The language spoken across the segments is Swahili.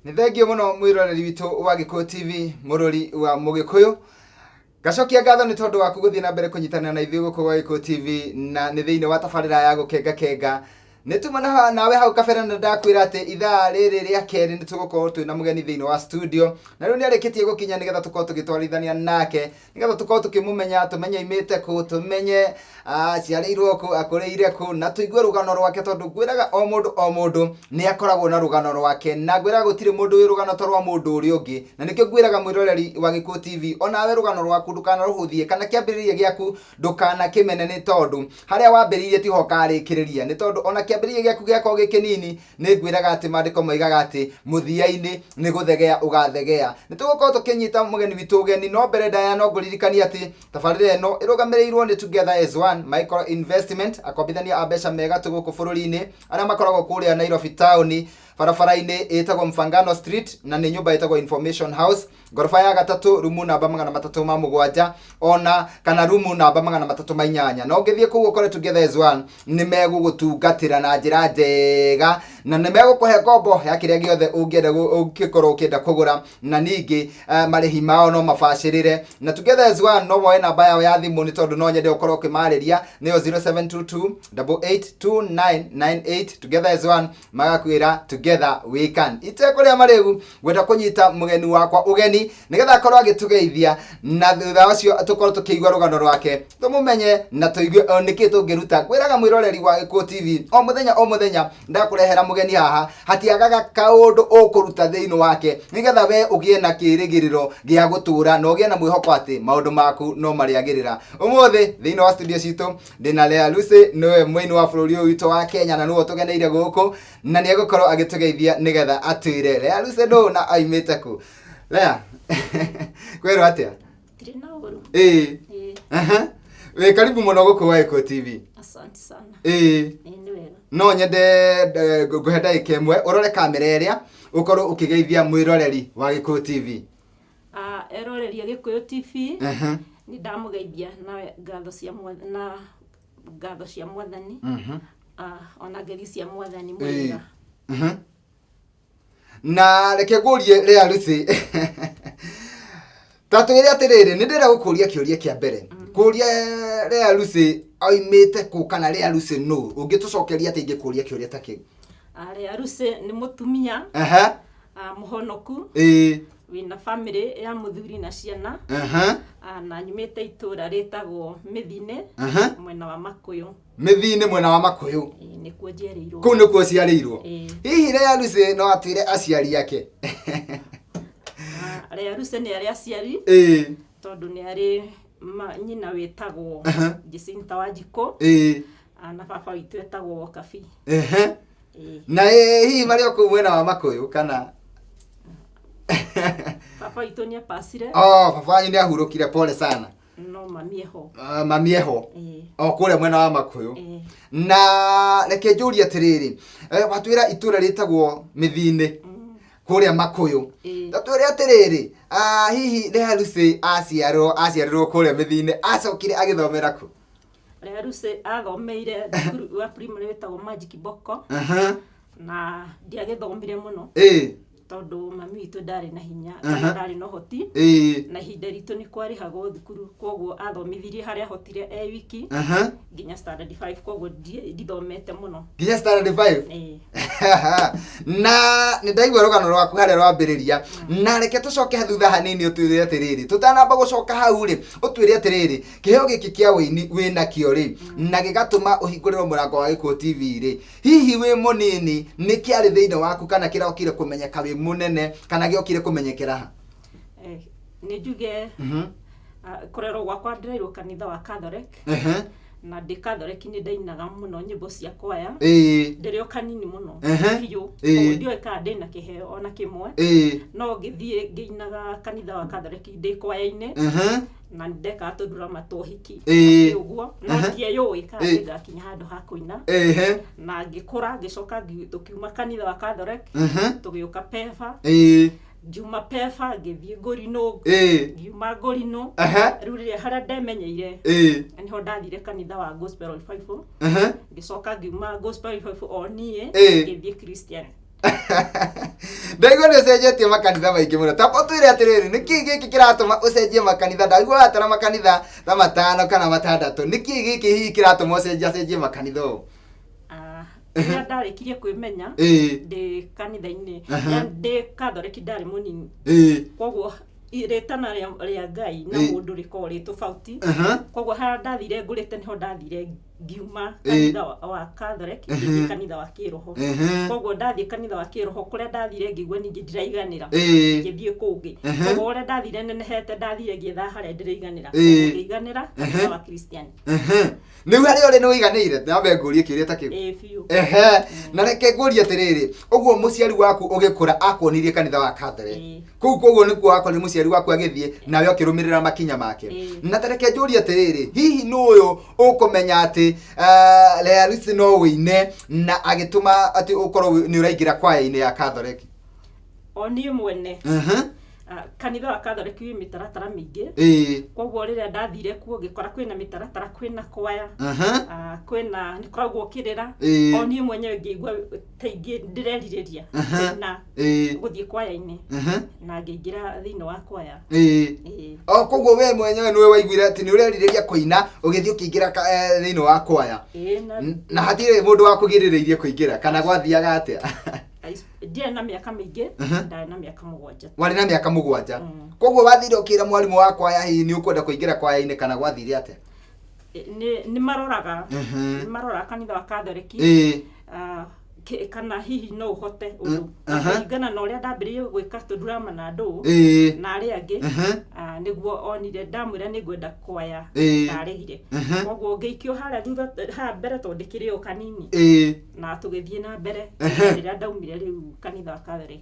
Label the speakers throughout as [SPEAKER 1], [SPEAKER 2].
[SPEAKER 1] Nĩ thengio mũno mwĩroreri witũ wa Gĩkũyũ TV mũrori wa Mũgĩkũyũ. Gacokia ngatho nĩ tondũ waku gũthiĩ na mbere kũnyitanĩra na ithuĩ gũkũ gwa Gĩkũyũ TV na nĩ thĩinĩ wa tabarĩra ya gũkenga. Nĩtuma nawe hau kabere na ndakwĩra atĩ ithaa rĩrĩ rĩa kerĩ nĩtũgũkorwo twĩna mũgeni thĩinĩ wa studio. Na rĩu nĩarĩkĩtie gũkinya nĩgetha tũkorwo tũgĩtwarithania nake, nĩgetha tũkorwo tũkĩmũmenya, tũmenye imĩte kũ, tũmenye ciarĩirwo kũ, akũrĩire kũ, na tũigue rũgano rwake, tondũ ngwĩraga o mũndũ nĩakoragwo na rũgano rwake, na ngwĩraga gũtirĩ mũndũ wĩ rũgano ta rwa mũndũ ũrĩa ũngĩ. Na nĩkĩo ngwĩraga mwĩroreri wa Gĩkũyũ TV, onawe rũgano rwaku ndũkanarũhũthie kana kĩambĩrĩria gĩaku ndũkanakĩmene, nĩ tondũ harĩa wambĩrĩirie tiho ũkarĩkĩrĩria, nĩ tondũ ona kĩambĩrĩria gĩaku gĩakorwo gĩkĩnini nĩ ngwĩraga atĩ maandĩko moigaga atĩ mũthia-inĩ nĩ gũthegea ũgathegea. Nĩtũgũkorwo tũkĩnyita mũgeni witũ ũgeni, no mbere ndaya no ngũririkanie atĩ tabarĩra ĩno ĩrũgamĩrĩirwo nĩ Together as One Micro Investment, akombithania a mbeca mega tũgũkũ bũrũri-inĩ arĩa makoragwo kũrĩa Nairobi town, barabara-inĩ ĩtagwo Mfangano Street, na nĩ nyũmba ĩtagwo Information House, ngoroba ya gatatũ, rumu namba 307, ona kana rumu namba 308. Na ũngĩthiĩ kũu ũkore Together as One nĩ megũgũtungatĩra na njĩra njega, na nĩ megũkũhe ngombo ya kĩrĩa gĩothe ũngĩkorwo ũkĩenda kũgũra, na ningĩ marĩhi mao no mabacĩrĩre. Na Together as One no woe namba yao ya thimũ, nĩ tondũ no nyende ũkorwo ũkĩmarĩria, nĩyo 0722 882998. Together as One magakwĩra together we can. Itekũrĩa marĩgu gwenda kũnyita mũgeni wakwa ũgeni nĩgetha akorwo agĩtũgeithia, na thutha ũcio tũkorwo tũkĩigua rũgano rwake, tũmũmenye na tũigue nĩkĩ tũngĩruta. Ngwĩraga mwĩroreri wa Gĩkũyũ TV, o mũthenya ndakũrehera mũgeni haha, hatiagaga kaũndũ ũkũruta thĩinĩ wake, nĩgetha we ũgĩe na kĩrĩgĩrĩro gĩa gũtũra na ũgĩe na mwĩhoko atĩ maũndũ maku no marĩagĩrĩra. Ũmũthĩ thĩinĩ wa studio citũ ndĩna Lea Lucy, nĩwe mũini wa bũrũri ũyũ witũ wa Kenya, na nĩwe tũgeneire gũkũ, na nĩegũkorwo agĩtũgeithia nĩgetha atwĩre Lea Lucy ndũ na aimĩte kũ. Lea, kwĩrwo atĩa?
[SPEAKER 2] Tirĩ na ũru.
[SPEAKER 1] Wĩ karibu mũno gũkũ gwa Gĩkũyũ TV.
[SPEAKER 2] Asante sana.
[SPEAKER 1] Nĩ wega. No nyende ngũhe ndagĩka ĩmwe ũrore kamera ĩrĩa ũkorwo ũkĩgeithia mwĩroreri wa Gĩkũyũ TV.
[SPEAKER 2] Eroreri a Gĩkũyũ TV, nĩ ndamũgeithia na ngatho cia Mwathani, ona ngeithi cia Mwathani mwega.
[SPEAKER 1] Na reke ngũrie Lea Lucy, tatwĩre atĩrĩrĩ, nĩ ndĩrenda gũkũria kĩũria kĩa mbere. Kũria Lea Lucy oimĩte kũ, kana Lea Lucy nũ? Ũngĩtũcokeria atĩ ingĩkũria kĩũria ta kĩu.
[SPEAKER 2] Lea Lucy nĩ mũtumia mũhonoku, wĩna bamĩrĩ ya mũthuri na ciana, na nyumĩte itũra rĩtagwo Mĩthine, mwena wa Makũyũ.
[SPEAKER 1] Mĩthine mwena wa Makũyũ?
[SPEAKER 2] Nĩkuo njiarĩirwo.
[SPEAKER 1] Kũu nĩkuo ciarĩirwo? Hihi Lea Lucy no atwĩre aciari ake?
[SPEAKER 2] Lea Lucy nĩ arĩ aciari, tondũ nĩ arĩ nyina wĩtagwo Jacinta Wanjikũ, na baba witũ wĩtagwo Kabi.
[SPEAKER 1] Na hihi marĩ o kũu mwena wa Makũyũ kana?
[SPEAKER 2] Baba witũ nĩ apacire.
[SPEAKER 1] Baba wanyu nĩ ahurũkire, pole sana.
[SPEAKER 2] No mami eho.
[SPEAKER 1] Mami eho? Kũrĩa mwena wa Makũyũ. Na reke njũrie atĩrĩrĩ, watwĩra itũra rĩtagwo Mĩthine kũrĩa Makũyũ, tatwĩre atĩrĩrĩ, hihi Lea Lucy aciarĩrwo kũrĩa Mĩthine, acokire agĩthomera kũ?
[SPEAKER 2] Lea Lucy athomeire thukuru wa primary wĩtagwo Magic Boko, na ndiagĩthomire mũno, tondũ mami witũ ndarĩ na hinya, ndarĩ na ũhoti, na ihinda ritũ nĩ kwarĩhagwo thukuru, koguo athomithirie harĩa ahotire wiki, nginya standard 5, koguo ndithomete mũno.
[SPEAKER 1] Nginya standard 5? Na nĩ ndaigua rũgano rwaku harĩa rwambĩrĩria, na reke tũcoke thutha hanini ũtwĩre atĩrĩrĩ, tũtanamba gũcoka hau rĩ, ũtwĩre atĩrĩrĩ, kĩheo gĩkĩ kĩa wĩini wĩnakĩo rĩ, na gĩgatũma ũhingũrĩrwo mũrango wa Gĩkũyũ TV rĩ, hihi wĩ mũnini nĩ kĩarĩ thĩinĩ waku, kana kĩrokire kũmenyeka wĩ mũnene, kana gĩokire kũmenyekera ha?
[SPEAKER 2] Nĩ njuge kũrerwo gwakwa ndĩrairwo kanitha wa Catholic, na ndĩ Catholic nĩ ndainaga mũno nyĩmbo cia kwaya, ndĩrĩ o kanini mũno biũ, ndiũĩ kana ndĩna kĩheo ona kĩmwe, no ngĩthiĩ ngĩinaga kanitha wa Catholic ndĩ kwaya-inĩ, na ndeka tũndurama twa ũhiki ũguo, no ndieyũĩ kana ngakinya handũ ha kũina, na ngĩkũra ngĩcoka tũkiuma kanitha wa Catholic tũgĩũka Pefa, Juma Pefa ngĩthiĩ Ngũrinũ, ngiuma Ngũrinũ, rĩu rĩrĩa harĩa ndemenyeire niho ndathire kanitha wa Gospel Revival, ngĩcoka ngiuma Gospel Revival o niĩ ngĩthiĩ Christian.
[SPEAKER 1] Ndaigua nĩ ũcenjetie makanitha maingĩ mũno. Tamba ũtwĩre atĩrĩrĩ, nĩkĩ gĩkĩ kĩratũma ũcenjie makanitha? Ndaigua atara makanitha ta 5 kana 6. Nĩkĩ gĩkĩ hihi kĩratũma ũcenjie makanitha ũũ?
[SPEAKER 2] Rĩrĩa ndarĩkirie kwĩmenya ndĩ kanitha-inĩ, ndĩ Catholic ndarĩ mũnini. Koguo iretana rĩa Ngai na mũndũ rĩkoragwo rĩ tofauti. Koguo harĩa ndathire ngũrĩte niho ndathire ngiuma kanitha wa Catholic ngĩthiĩ kanitha wa kĩroho. Koguo ndathiĩ kanitha wa kĩroho kũrĩa ndathire ngĩigua ningĩ ndiraiganĩra ngĩthiĩ kũngĩ. Koguo ũrĩa ndathire nenehete ndathire ngĩetha harĩa ndĩraiganĩra ngĩiganĩra kanitha wa Christian.
[SPEAKER 1] Nĩu harĩa ũrĩ nĩ ũiganĩire? Nyambe ngũrie kĩũria ta kĩu.
[SPEAKER 2] Biũ.
[SPEAKER 1] Na reke ngũrie atĩrĩrĩ, ũguo mũciari waku ũgĩkũra akwonirie kanitha wa Catholic. Koguo nĩkuo wakorire mũciari waku agĩthiĩ nawe ũkĩrũmĩrĩra makinya make. Na tareke njũrie atĩrĩrĩ, hihi nĩ ũyũ ũkũmenya atĩ Lealice no wĩine na agĩtũma atĩ ũkorwo nĩ ũraingĩra kwaya-inĩ ya Catholic?
[SPEAKER 2] Niĩ mwene kanitha wa Catholic wĩ mĩtaratara mĩingĩ. Koguo rĩrĩa ndathire kuo ngĩkora kwĩna mĩtaratara, kwĩna kwaya, kwĩna nĩkoragwo kĩrĩra. Niĩ mwenyewe ngĩigua ta ingĩ ndĩrerirĩria na gũthiĩ kwaya-inĩ na ngĩingĩra thĩinĩ wa kwaya.
[SPEAKER 1] Koguo we mwenyewe nĩwe waiguire atĩ nĩ ũrerirĩria kũina ũgĩthiĩ ũkĩingĩra thĩinĩ wa kwaya? Na hatirĩ mũndũ wa kũgirĩrĩirie kũingĩra kana gwathiaga atĩa?
[SPEAKER 2] Ndiarĩ na mĩaka mĩingĩ, ndarĩ na mĩaka 7.
[SPEAKER 1] Warĩ na mĩaka 7? Koguo wathire ũkĩra mwarimũ wa kwaya hihi nĩ ũkwenda kũingĩra kwaya-inĩ kana gwathire atĩa?
[SPEAKER 2] Nĩ maroraga kanitha wa Catholic kana hihi no ũhote ũndũ kũringana na ũrĩa ndambĩrĩirie gwĩka tũndrama na andũ na arĩa angĩ, nĩguo onire ndamwĩra nĩ ngwenda kwaya ndaregire. Koguo ngĩikio harĩa thutha haha mbere tondũ ndĩkĩrĩ o kanini na tũgĩthiĩ na mbere rĩrĩa ndaumire rĩu kanitha wa Catholic.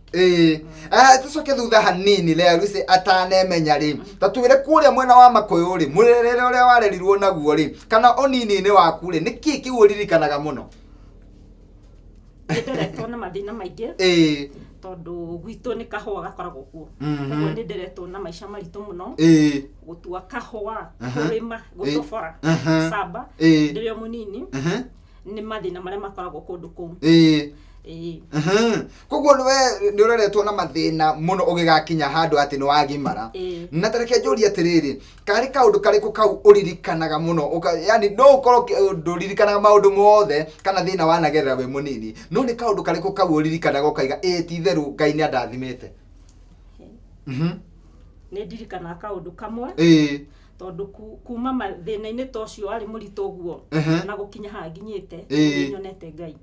[SPEAKER 1] Tũcoke thutha hanini Lealice atanemenya rĩ, ta twĩre kũrĩa mwena wa Makũyũ rĩ, mũrerere ũrĩa warerirwo naguo rĩ, kana ũnini-inĩ waku rĩ, nĩkĩ kĩu ũririkanaga mũno? Nĩnderetwo na mathĩna maingĩ tondũ gwitũ nĩ kahũa gakoragwo kuo. Koguo nĩnderetwo na maica maritũ mũno, gũtua kahũa, kũrĩma, gũtobora camba ndĩrĩ o mũnini, nĩ mathĩna marĩa makoragwo kũndũ kũu. Koguo we nĩ ũreretwo na mathĩna mũno ũgĩgakinya handũ atĩ nĩ wagimara. Na tareke njũrie atĩrĩrĩ, karĩ kaũndũ karĩkũ kau ũririkanaga mũno? Yani no ũkorwo ndũririkanaga maũndũ mothe kana thĩna wanagerera we mũnini, no nĩ kaũndũ karĩkũ kau ũririkanaga ũkaiga ti itherũ Ngai nĩ andathimĩte?
[SPEAKER 2] Nĩ ndirikanaga kaũndũ kamwe tondũ kuma mathĩna-inĩ ta ũcio arĩ mũritũ ũguo na gũkinya haha nginyĩte nyonete Ngai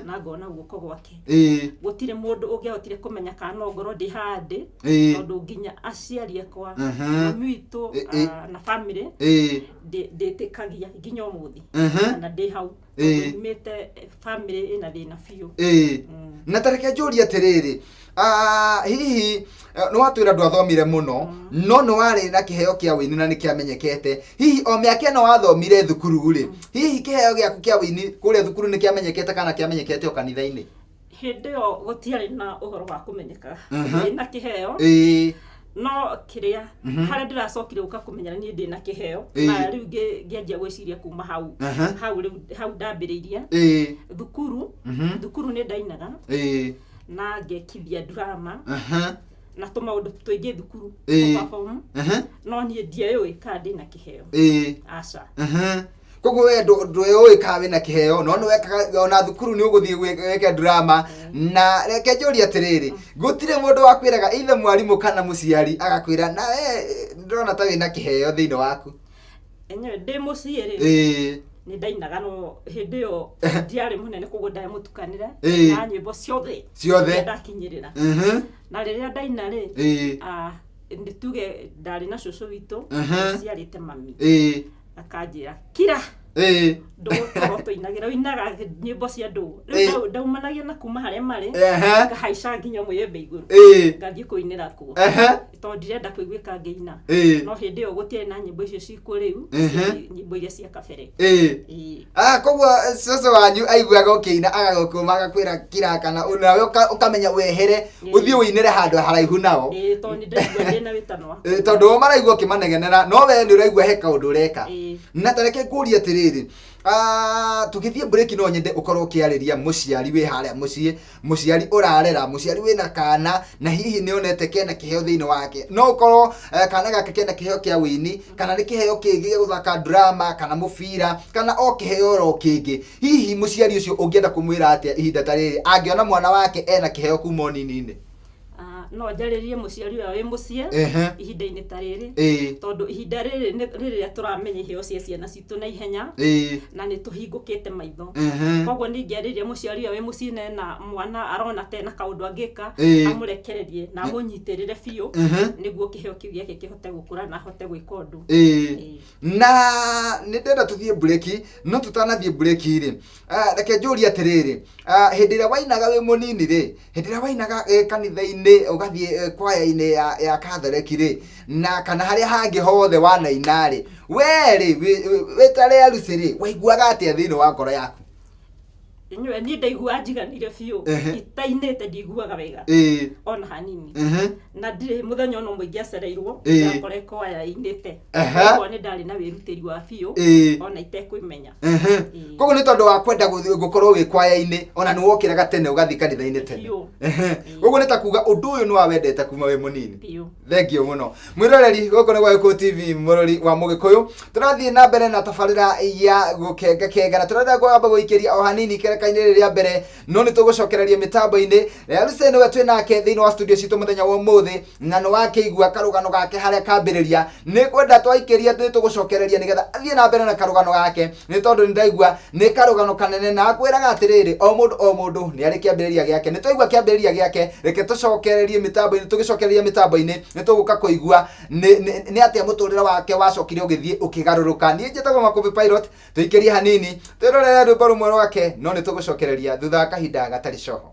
[SPEAKER 2] na ngona guoko gwake. Gũtirĩ mũndũ ũngĩahotire kũmenya kana no ngorwo ndĩ haha ndĩ tondũ nginya aciari akwa mami witũ na bamĩrĩ ndĩtĩkagia nginya ũmũthĩ na ndĩ hau nyumĩte bamĩrĩ ĩna thĩna biũ.
[SPEAKER 1] Na tareke njũrie atĩrĩrĩ, hihi nĩ watwĩra ndwathomire mũno no nĩ warĩ na kĩheo kĩa wĩini na nĩ kĩamenyekete, hihi o mĩaka ĩno wathomire thukuru rĩ, hihi kĩheo gĩaku kĩa wĩini kũrĩa thukuru nĩ kĩamenyekete kana kĩamenyekete o kanitha-inĩ?
[SPEAKER 2] Hĩndĩ ĩyo gũtiarĩ na ũhoro wa kũmenyeka na kĩheo, no kĩrĩa harĩa ndĩracokire gũka kũmenyera niĩ ndĩ na kĩheo na rĩu ngĩanjia gwĩciria kuma hau ndambĩrĩirie thukuru nĩ ndainaga na ngekithia drama na tũmaũndũ tũingĩ thukuru no niĩ ndiũĩ kana ndĩ na kĩheo. Aca.
[SPEAKER 1] Koguo we ndũĩ kana wĩna kĩheo, no nĩ wekaga ona thukuru nĩ ũgũthiĩ gwĩka drama. Na reke njũrie atĩrĩrĩ, gũtirĩ mũndũ wakwĩraga either mwarimũ kana mũciari agakwĩra na ndĩrona ta wĩna kĩheo thĩinĩ waku?
[SPEAKER 2] Enyewe ndĩ mũciĩ rĩ nĩ ndainaga no hĩndĩ ĩyo ndiarĩ mũnene koguo ndarĩ mũtukanĩre na nyĩmbo ciothe ndakinyĩrĩra. Na rĩrĩa ndaina rĩ nĩ tuge ndarĩ na cũcũ witũ ciarĩte mami akanjĩra kira ndũgũkorwo tũinagĩra ũinaga nyĩmbo cia andũ. Rĩu ndaumanagia na kuma harĩa marĩ ngahaica nginya mũyembe igũrũ ngathiĩ kũinĩra kuo tondũ ndirenda kũiguĩka ngĩina. No hĩndĩ ĩyo gũtiarĩ na nyĩmbo icio cikuo rĩu nyĩmbo iria cia kabere.
[SPEAKER 1] Koguo cũcũ wanyu aiguaga ũkĩina agagũkũma agakwĩra kira kana nawe ũkamenya wehere ũthiĩ ũinĩre handũ haraihu nao
[SPEAKER 2] tondũ nĩ ndaigua ndĩ na wĩtano
[SPEAKER 1] tondũ o maraigua ũkĩmanegenera no we nĩ ũraigua he kaũndũ ũreka. Na tareke ngũrie atĩrĩrĩ, atiriri tukithie break no nyende ukorwo kiariria muciari we haria muciari urarera muciari wina kana na hihi ni onete kena kiheo thiini wake no ukorwo kana gake kena kiheo kia wini kana ni kiheo kingi gia guthaka drama kana mubira kana o kiheo ro kingi hihi muciari ucio ungienda kumwira atia ihinda tariri angiona mwana wake ena kiheo kuma nini
[SPEAKER 2] no njaririe muciari wa wi mucie ihinda-ini ta riri tondu ihinda riri riria turamenya iheo cia ciana citu na ihenya na ni tuhingukite maitho koguo ni ngiaririe muciari wa wi mucie na mwana arona tena kaundu angika amurekererie na munyitirire biu niguo kiheo kiu giake kihote gukura na hote gwika undu
[SPEAKER 1] na ni ndenda tuthie break no tutanathie break ri reke njuri atiriri hindi ria wainaga wi munini ri hindi ria wainaga kanitha-ini ugathie kwaya-ini ya Catholic ri na kana haria hangi hothe wanaina ri we tare aruci ri waiguaga atia thiini wa ngoro yaku
[SPEAKER 2] inywe ni ndaigua njiganire biu itainite ndiguaga wega ona hanini na ndire muthenya ono mwingi acereirwo ndakore kwaya inite koguo ni ndari na wirutiri wa biu ona itekwimenya
[SPEAKER 1] koguo ni tondu wa kwenda gukorwo wi kwaya-ini ona ni wokiraga tene ugathi kanitha-ini tene koguo ni ta kuga undu uyu ni wawendete kuma wi munini thengio muno mwiroreri goko ni gwa Gikuyu TV murori wa Mugikuyu turathie na mbere na tabarira ya gukenga na turenda gwamba guikiria o hanini kaini ria mbere no ni tugucokereria mitambo-ini Aruce niwe twi nake thiini wa studio citu muthenya wa umuthi na no wakeigua karugano gake haria kambiriria ni kwenda twaikiria ni tugucokereria nigetha athie na mbere na karugano gake ni tondu ni ndaigua ni karugano kanene na akwiraga atiriri o mundu ni ari kiambiriria giake ni twaigua kiambiriria giake reke tucokererie mitambo-ini tugicokereria mitambo-ini ni tuguka kuigua ni atia muturira wake wacokire ugithie ukigaruruka ni njitagwo Makubi Pilot tuikirie hanini twirorere rwimbo rumwe rwake no ni tugucokereria thutha kahinda gatari coho.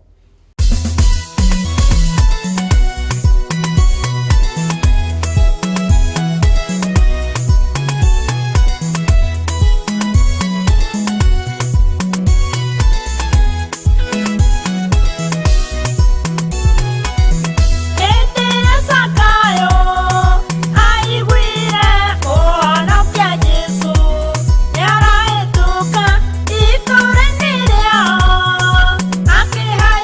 [SPEAKER 3] Hi.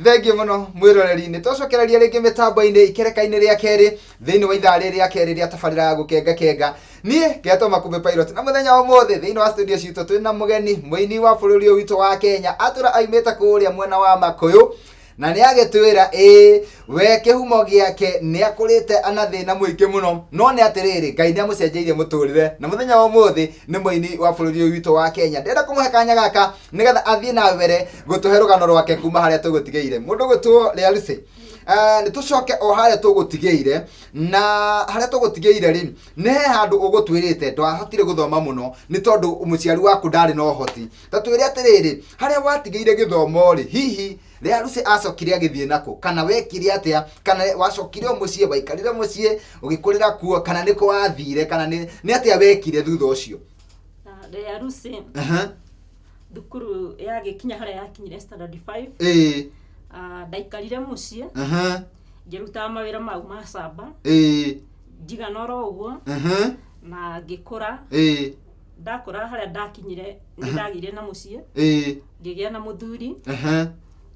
[SPEAKER 1] Thengio muno mwiroreri-ini tũcokereria rĩngĩ mĩtambo-inĩ ikereka-inĩ rĩa kerĩ thĩinĩ wa ithaa rĩrĩ rĩa kerĩ rĩa tabarĩra ya gũkenga kenga. Niĩ Ngetwo Makumbi Pilot na mũthenya ũmũthĩ thĩinĩ wa studio citũ twĩna mũgeni mũini wa bũrũri ũyũ witũ wa Kenya atũra aimĩte kũrĩa mwena wa Makũyũ na nĩ agĩtwĩra we kĩhumo gĩake nĩ akũrĩte ana thĩna mũingĩ mũno no nĩ atĩrĩrĩ Ngai nĩ amũcenjeirie mũtũrĩre na mũthenya wa ũmũthĩ nĩ mũini wa bũrũri ũyũ witũ wa Kenya. Ndĩrenda kũmũhe kanya gaka nĩgetha athiĩ na mbere gũtũhe rũgano rwake kuma harĩa tũgũtigĩire. Mũndũ gwĩtwo Lealuce, nĩ tũcoke o harĩa tũgũtigĩire na harĩa tũgũtigĩire rĩ nĩ he handũ ũgũtwĩrĩte ndwahotire gũthoma mũno nĩ tondũ mũciari waku ndarĩ na ũhoti. Ta twĩre atĩrĩrĩ harĩa watigĩire gĩthomo rĩ hihi Lealuce acokire agĩthiĩ nako kana wekire atĩa kana wacokire mũciĩ waikarire mũciĩ ũgĩkũrĩra kuo kana nĩko wathire kana nĩ atĩa wekire thutha ũcio?
[SPEAKER 2] Lealuce thukuru yagĩkinya harĩa yakinyire standard 5 ndaikarire mũciĩ ngĩruta mawĩra mau ma camba njigana oro ũguo na ngĩkũra ndakũra harĩa ndakinyire nĩ ndagĩire na mũciĩ ngĩgĩa na mũthuri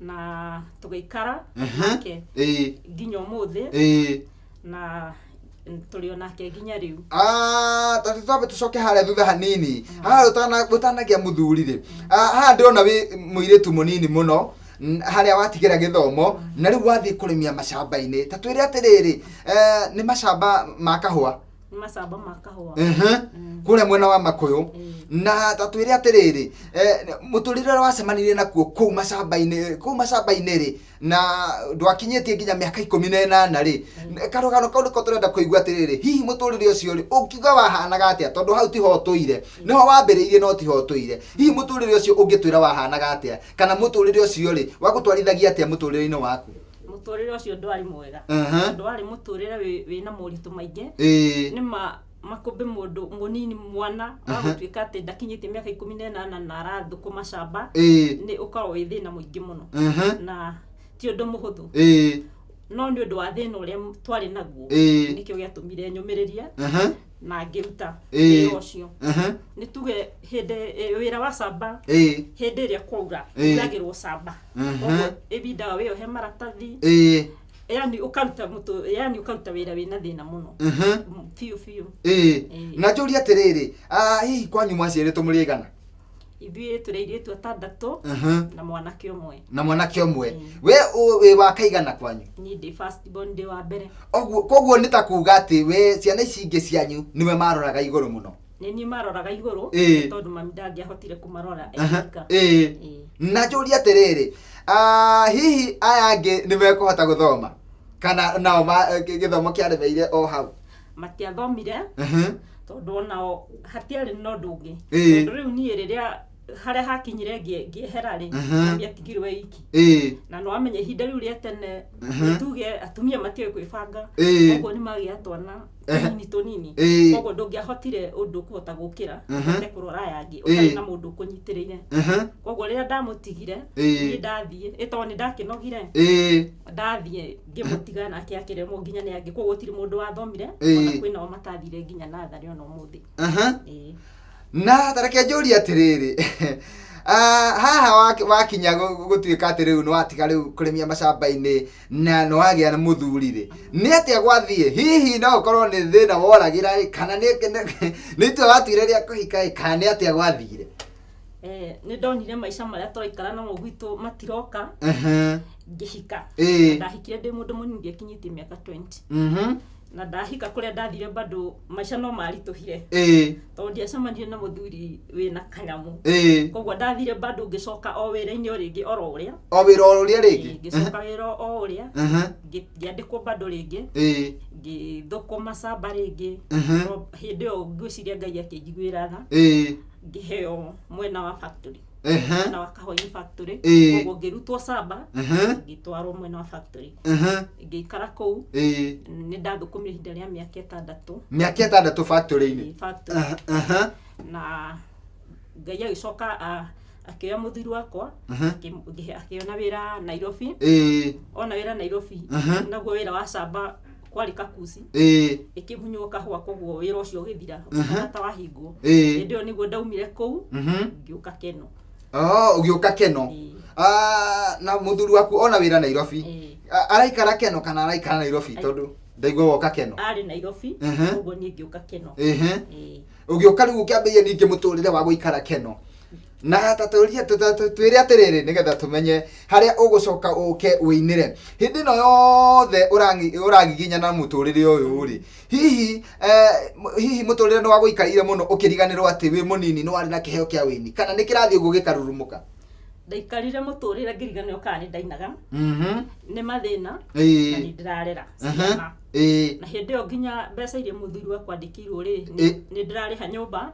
[SPEAKER 2] na tũgĩikara nake nginya ũmũthĩ na tũrĩ onake nginya rĩu.
[SPEAKER 1] Tũtambe tũcoke harĩa thutha hanini harĩa ũtanagĩa mũthuri rĩ haha ndĩrona wĩ mũirĩtu mũnini mũno harĩa watigĩra gĩthomo na rĩu wathiĩ kũrĩmia macamba-inĩ. Ta twĩre atĩrĩrĩ nĩ macamba ma kahũa?
[SPEAKER 2] Nĩ macamba ma kahũa
[SPEAKER 1] kũrĩa mwena wa Makũyũ. Na ta twĩre atĩrĩrĩ mũtũrĩre ũrĩa wacemanirie nakuo kũu macamba-inĩ rĩ na ndwakinyĩtie nginya mĩaka 18 rĩ karũgano kau nĩko tũrenda kũigua atĩrĩrĩ hihi mũtũrĩre ũcio rĩ ũngiuga wahanaga atĩa tondũ hau tiho ũtũire nĩho wambĩrĩirie no tiho ũtũire. Hihi mũtũrĩre ũcio ũngĩtwĩra wahanaga atĩa kana mũtũrĩre ũcio rĩ wagũtwarithagia atĩa mũtũrĩre-inĩ waku?
[SPEAKER 2] Mũtũrĩre ũcio ndwarĩ mwega ndwarĩ mũtũrĩre wĩna moritũ maingĩ nĩma Makumbi mũndũ mũnini mwana agũtuĩka atĩ ndakinyĩtie mĩaka 18 na arathũkũma camba nĩ ũkoragwo wĩ thĩna mũingĩ mũno na ti ũndũ mũhũthũ no nĩ ũndũ wa thĩna ũrĩa twarĩ naguo nĩkĩo gĩatũmire nyũmĩrĩrie na ngĩruta wĩra ũcio. Nĩ tuge wĩra wa camba hĩndĩ ĩrĩa kwaura uragĩrwo camba koguo ĩbindaga wĩyohe maratathi yani ukaruta wĩra wĩna thĩna mũno biũ.
[SPEAKER 1] Na njũria atĩrĩrĩ hihi kwanyu mwaciarĩtwo mũrĩ aigana?
[SPEAKER 2] Ithuĩ tũrĩ airĩtu 6 na mwanake ũmwe.
[SPEAKER 1] Na mwanake ũmwe. We wa kaigana kwanyu?
[SPEAKER 2] Niĩ ndĩ first born ndĩ wa mbere.
[SPEAKER 1] Koguo nĩ ta kuuga atĩ we ciana ici ingĩ cianyu nĩwe maroraga igũrũ mũno?
[SPEAKER 2] Nĩ niĩ maroraga igũrũ tondũ mami ndangĩahotire kũmarora eka.
[SPEAKER 1] Na njũria atĩrĩrĩ hihi aya angĩ nĩ mekũhota gũthoma kana nao gĩthomo kĩaremeire o hau?
[SPEAKER 2] Matiathomire tondũ onao hatiarĩ na ũndũ ũngĩ tondũ rĩu niĩ rĩrĩa harĩa hakinyire ngĩehera rĩ ndiatigirwo wiki na no amenye ihinda rĩu rĩa tene tuge atumia matiũĩ kwĩbanga koguo nĩ magĩa twana tũnini koguo ndũngĩahotire ũndũ kũhota gũkĩra ũhote kũrora aya angĩ ũtarĩ na mũndũ ũkũnyitĩrĩire. Koguo rĩrĩa ndamũtigire niĩ ndathiĩ tondũ nĩ ndakĩnogire ndathiĩ ngĩmũtiga nake akĩremwo nginya nĩ angĩ koguo gũtirĩ mũndũ wathomire ona kwĩnao matathire nginya natharĩ ona ũmũthĩ.
[SPEAKER 1] Na tareke njũria atĩrĩrĩ haha wakinya gũtuĩka atĩ rĩu nĩ watiga rĩu kũrĩmia macamba-inĩ na nĩ wagĩa na mũthuri rĩ nĩ atĩa gwathiĩ? Hihi no ũkorwo nĩ thĩna woragĩra kana nĩ itua watuire rĩa kũhika kana nĩ atĩa gwathire?
[SPEAKER 2] Nĩ ndonire maica marĩa tũraikara namo gwitũ matiroka ngĩhika. Ndahikire ndĩ mũndũ mũnini ndiakinyĩtie mĩaka 20 na ndahika kũrĩa ndathire bado maica no maritũhire tondũ ndiacemanirie na mũthuri wĩna kanyamũ koguo ndathire bado ngĩcoka o wĩra-inĩ o rĩngĩ oro ũrĩa rĩngĩ ngĩcoka wĩra o ũrĩa ngĩandĩkwo bado rĩngĩ ngĩthũkũma camba rĩngĩ hĩndĩ ĩyo ngwĩciria Ngai akĩnjiguĩra tha ngĩheo mwena wa factory na Wakahoini factory koguo ngĩrutwo camba ngĩtwarwo mwena wa factory ngĩikara kũu nĩ ndathũkũmire ihinda rĩa mĩaka 6
[SPEAKER 1] factory-inĩ
[SPEAKER 2] na Ngai agĩcoka akĩoya mũthuri wakwa akĩona wĩra Nairobi ona wĩra Nairobi naguo wĩra wa camba kwarĩ Kakuzi ĩkĩmunywo kahũa koguo wĩra ũcio ũgĩthira ũtata wahingwo hĩndĩ ĩyo nĩguo ndaumire kũu ngĩũka Keno
[SPEAKER 1] Ugioka Keno. Na muthuri waku ona wira Nairobi. Araikara Keno kana araikara Nairobi tondu ndaigua woka Keno.
[SPEAKER 2] Ari Nairobi, uguo ni ngioka Keno.
[SPEAKER 1] Ugioka riu ukiambia ningi muturire wa guikara Keno. Na taturia twire atiriri nigetha tumenye haria ugucoka uke winire hindi no yothe uragiginya na muturire uyu ri hihi muturire no waguikarire muno ukiriganirwo ati wi munini no wari na kiheo kia wini kana nikirathi uguo gikarurumuka
[SPEAKER 2] ndaikarire muturire ngiriganirwo kana ni ndainaga ni mathina na ni ndirarera ciana na hindi yo nginya mbeca iria muthuri wa kwandikirwo ri ni ndirariha nyumba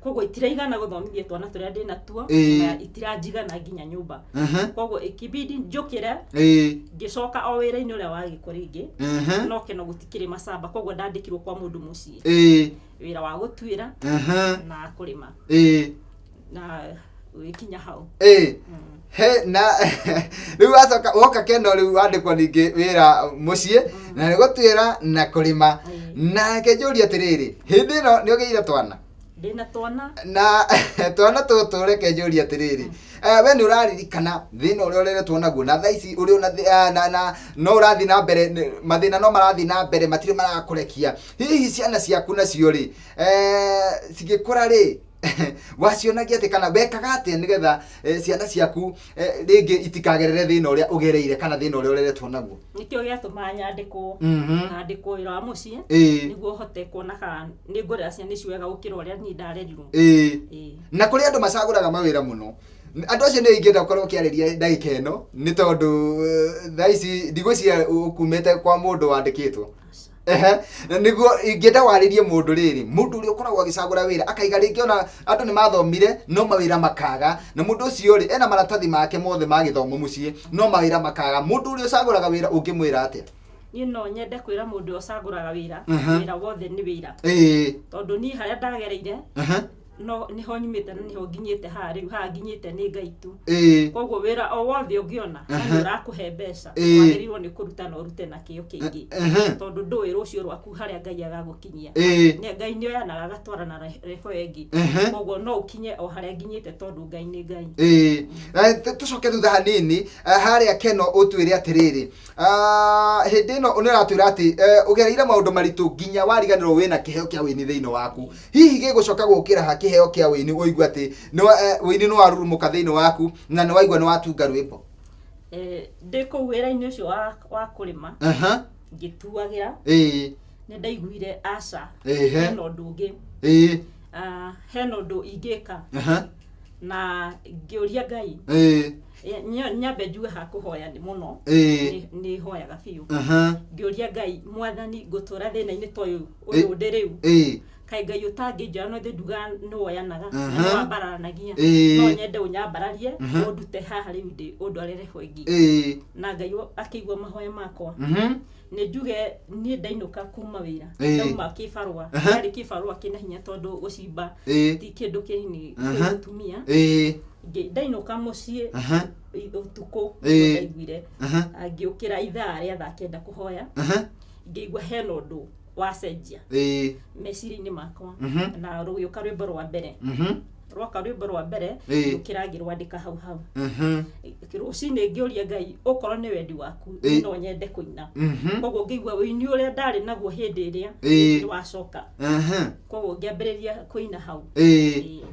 [SPEAKER 2] koguo itiraigana guthomithia twana turia ndina tuo na itiranjigana nginya nyumba koguo ikibidi njukire ngicoka o wira-ini uria wagiko ringi no Keno gutikiri macamba koguo ndandikirwo kwa mundu mucii wira wa gutuira na kurima na wikinya hau
[SPEAKER 1] he na riu acoka woka Keno riu wandikwo ningi wira mucii na ni gutuira na kurima na kenjuria atiriri hindi no ni ugeire twana
[SPEAKER 2] ndina twana
[SPEAKER 1] na twana tutureke njuri atiriri we ni uraririkana thina uria ureretwo naguo na thaici uri na no urathi na mbere mathina no marathi na mbere matire marakurekia hihi ciana ciaku nacio ri cigikura ri wacionagia ati kana bekaga ati nigetha ciana ciaku ringi itikagerere thina uria ugereire kana thina uria ureretwo naguo
[SPEAKER 2] nikio giatuma nyandikwo andikwo wira wa mucii niguo hote kuona kana ni ngorera ciana icio wega gukira uria ni ndarerirwo
[SPEAKER 1] na kuri andu macaguraga mawira muno andu acio ni ingenda gukorwo kiariria ndagika ino ni tondu thaici ndigwicia ukumite kwa mundu wandikitwo na niguo ingenda waririe mundu riri mundu uri ukoragwo agicagura wira akaiga ringi ona andu ni mathomire no mawira makaga na mundu ucio ri ena maratathi make mothe ma githomo mucii no mawira makaga mundu uri ucaguraga wira ungimwira atia
[SPEAKER 2] ni no nyende kwira mundu ucaguraga wira wira wothe ni wira tondu ni haria ndagereire no niho nyumite na niho nginyite hari nginyite ni Ngai tu koguo wira o wothe ungiona ni urakuhe mbeca wagirirwo ni kuruta no rute na kio kingi tondu ndui rucio rwaku haria Ngai agagukinyia ni Ngai ni oyanaga gatwara na rebo engi koguo no ukinye o haria nginyite tondu Ngai ni Ngai
[SPEAKER 1] tucoke thutha hanini haria Keno utwire atiriri hindi no uniratwira ati ugereire maundu maritu nginya wariganirwo wina kiheo kia wini thiini waku hihi gigucoka gukira haki heo kia wini uigua ati no wini no warurumuka thiini waku na ni waigua ni watunga rwimbo
[SPEAKER 2] ndiko wira-ini ucio wa kurima ngituagira ni ndaiguire aca hena undu ungi hena undu ingika na ngiuria Ngai nyambe njuge hakuhoya ni muno ni hoyaga biu ngiuria Ngai mwathani ngutura thina-ini toyu uyu ndiriu kai Ngai utanginjira no nduga no oyanaga no ambaranagia no nyende unyambararie ndute haha riu ndi undwarire hoingi na Ngai akigwa mahoya makwa ni njuge ni ndainuka kuma wira ndauma kibarua ari kibarua kina hinya tondu gucimba ti kindu kinini gutumia ndainuka mucii utuku ndaiguire ngiukira ithaa ria thaa kenda kuhoya ngigwa hena undu wacenjia meciria-ini makwa na rugiuka rwimbo rwa mbere rwaka rwimbo rwa mbere ukira ngirwandika hau rucini ngiuria Ngai ukorwo ni wendi waku no nyende kuina koguo ngigwa wini uria ndari naguo hindi iria wacoka koguo ngiambiriria kuina hau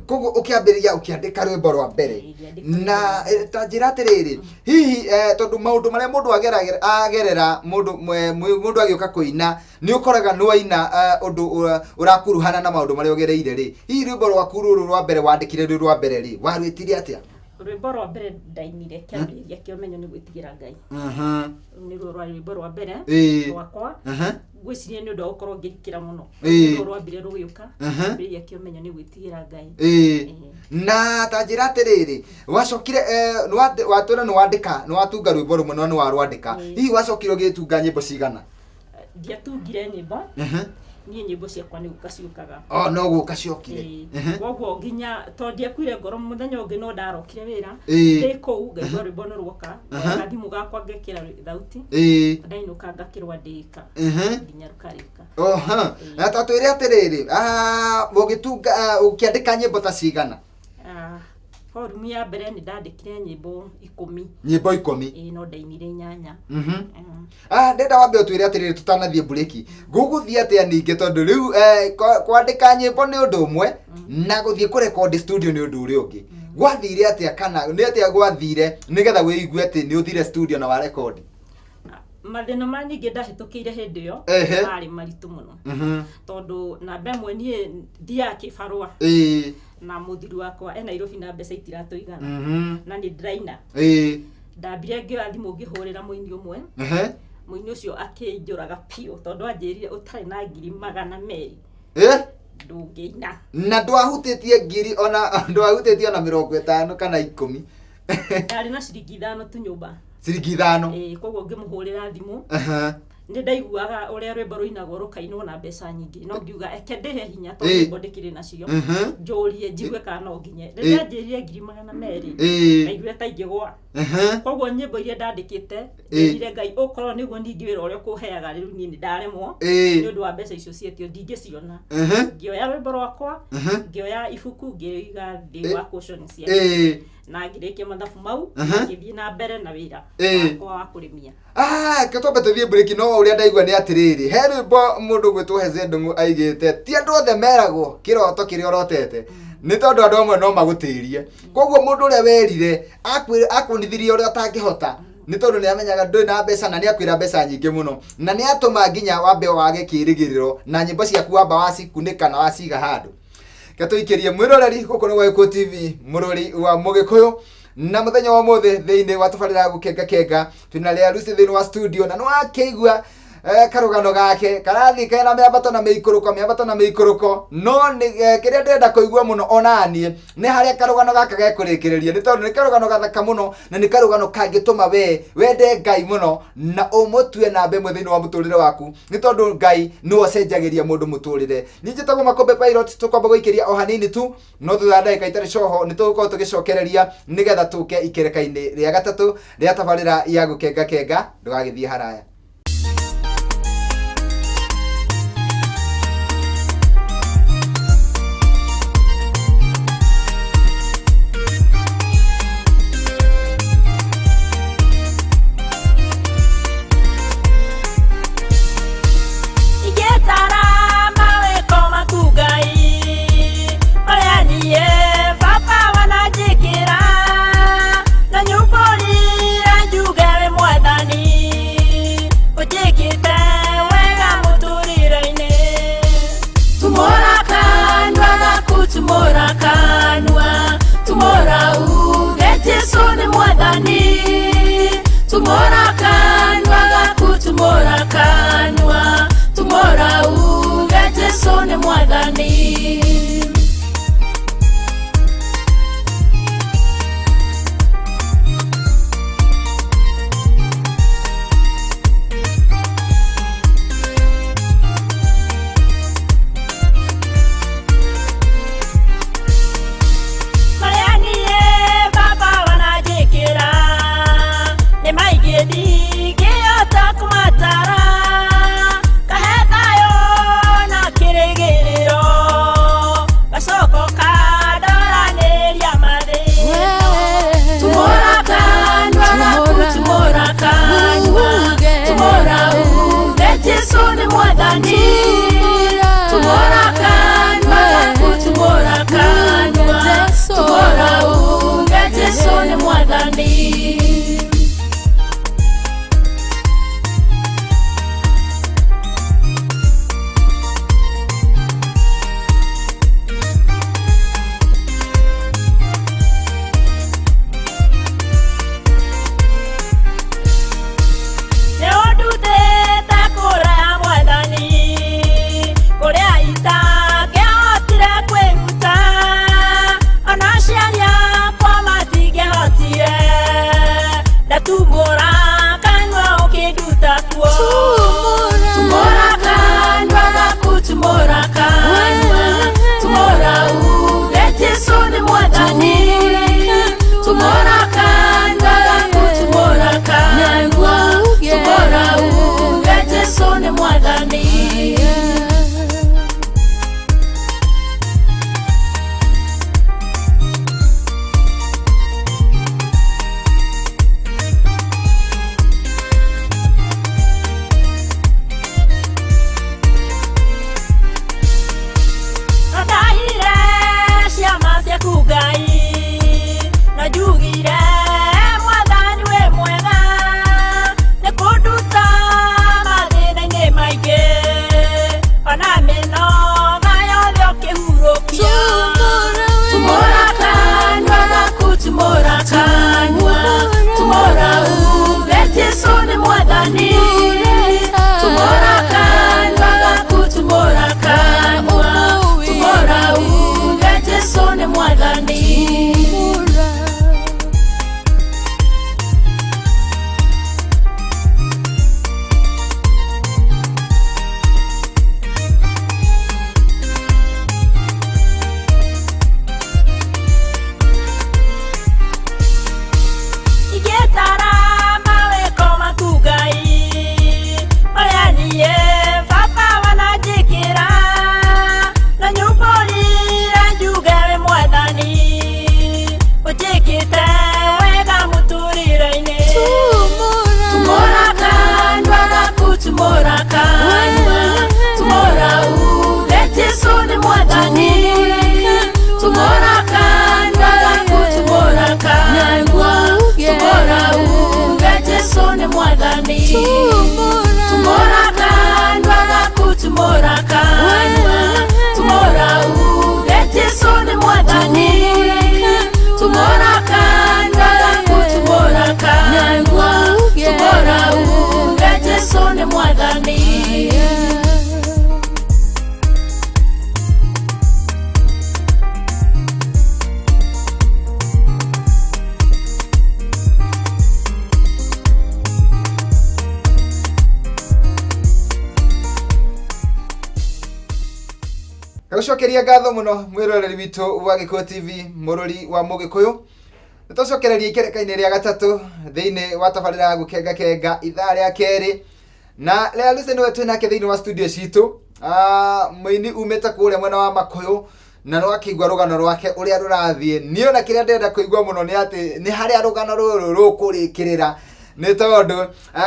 [SPEAKER 1] koguo ukiambiriria ukiandika rwimbo rwa mbere na ta njira atiriri hihi tondu maundu maria mundu agerera mundu agioka kuina ni ukoraga no aina undu urakuruhana na maundu maria ugereire ri hihi rwimbo rwaku ruru rwa mbere wandikire rwa mbere ri warwitire atia
[SPEAKER 2] rwimbo rwa mbere ndainire kiambiriria kio menyo ni gwitigira Ngai ni rwimbo rwa mbere rwakwa gwiciria ni undu wa gukorwo ngirikira muno rwa mbere rugiuka kiambiriria kio menyo ni gwitigira Ngai na ta njira atiriri
[SPEAKER 1] wacokire watura ni wandika ni watunga rwimbo rumwe no ni warwandika hihi wacokire ugitunga nyimbo cigana
[SPEAKER 2] ndiatungire nyimbo ni nyimbo ciakwa ni gukaciukaga
[SPEAKER 1] no gukaciokire
[SPEAKER 2] koguo nginya to ndiakuire ngoro muthenya ungi no ndarokire wira ndi kuu ngaigua rwimbo no rwoka thimu gakwa ngekira thauti ndainuka ngakirwa ndika nginya rukarika
[SPEAKER 1] na tatwire atiriri ugitunga ukiandika nyimbo ta cigana
[SPEAKER 2] forum ya mbere ni ndandikire nyimbo 10.
[SPEAKER 1] Nyimbo 10.
[SPEAKER 2] No ndainire 8.
[SPEAKER 1] Ndenda wambe utwire atiriri tutanathie breaki. Nguguthie atia ninge tondu riu kwandika nyimbo ni undu umwe na guthie ku record studio ni undu uri ungi. Gwathire atia kana ni atia gwathire nigetha wiigue ati ni uthire studio na wa record?
[SPEAKER 2] Mathina manyingi ndahitukire hindi yo ari maritu muno tondu na mbemwe nie thia kibarua na muthiri wakwa ena Nairobi na mbeca itiratuigana na ni drainer ndambire ngioya thimu ngihurira muini umwe muini ucio akinjuraga pio tondu anjirire utari na 200,000 ndungiina
[SPEAKER 1] na ndwahutitie ngiri ona ndwahutitie ona 50 kana 10
[SPEAKER 2] ari na ciringi 5 tu nyumba
[SPEAKER 1] ciringi 5
[SPEAKER 2] koguo ngimuhurira thimu ndi ndaiguaga uria rwimbo ruinagwo rukainwo na mbeca nyingi no ngiuga eke ndihe hinya tondu nyimbo ndikire nacio njurie njigwe kana no nginye riria njirire 200,000 naigure ta ingigwa koguo nyimbo iria ndandikite njirire Ngai ukorwo niguo ndingiwira uria kuheaga riu ni ndaremwo ni undu wa mbeca icio cietio ndingiciona ngioya rwimbo rwakwa ngioya ibuku ngiiga thi wa caution cia na ngirikia mathabu mau ngithie na mbere na wira wakwa wa kurimia.
[SPEAKER 1] Katombe tuthie break no uria ndaigua ni atiriri he rwimbo mundu gwitwo Heze Ndung'u aigite ti andu othe meragwo kiroto kiria orotete ni tondu andu amwe no magutirie koguo mundu uria werire akunithirie uria atangihota ni tondu ni amenyaga ndui na mbeca na ni akwira mbeca nyingi muno na ni atuma nginya wambe wage kirigiriro na nyimbo ciaku wamba wacikunika na waciga handu. Gatuikirie mwiroreri guku ni Wayuko TV murori wa Mugikuyu na muthenya wa mothe thiini wa tabarira gukenga kenga twina ria Lucy thiini wa studio na no akeigua karugano gake karathi kena miambato na meikuruko no ni kiria ndenda kuigua muno onanie ni haria karugano gaka gekurikireria ni tondu ni karugano gathaka muno na ni karugano kangituma wende Ngai muno na umutue na mbe thiini wa muturire waku ni tondu Ngai no acenjagiria mundu muturire ninjitagwo Makombe Pilot tukwamba guikiria o hanini tu no thutha ndagika itari coho ni tugukorwo tugicokereria nigetha tuke ikereka-ini ria gatatu ria tabarira ya gukenga kenga ndugagithie haraya. Gucokeria ngatho muno mwiroreri witu wa Gikuyu TV mururi wa Mugikuyu. Nitucokereria ikereka-ini ria gatatu thiini wa tabarira ya gukenga kenga ithaa ria keri. Na Lea Lucy niwe twinake thiini wa studio citu. Muini umite kuria mwena wa Makuyu na no akigwa rugano rwake uria rurathie. Niyo na kiria ndenda kuigwa muno ni ati ni haria rugano ruru rukurikirira. Nĩ tondu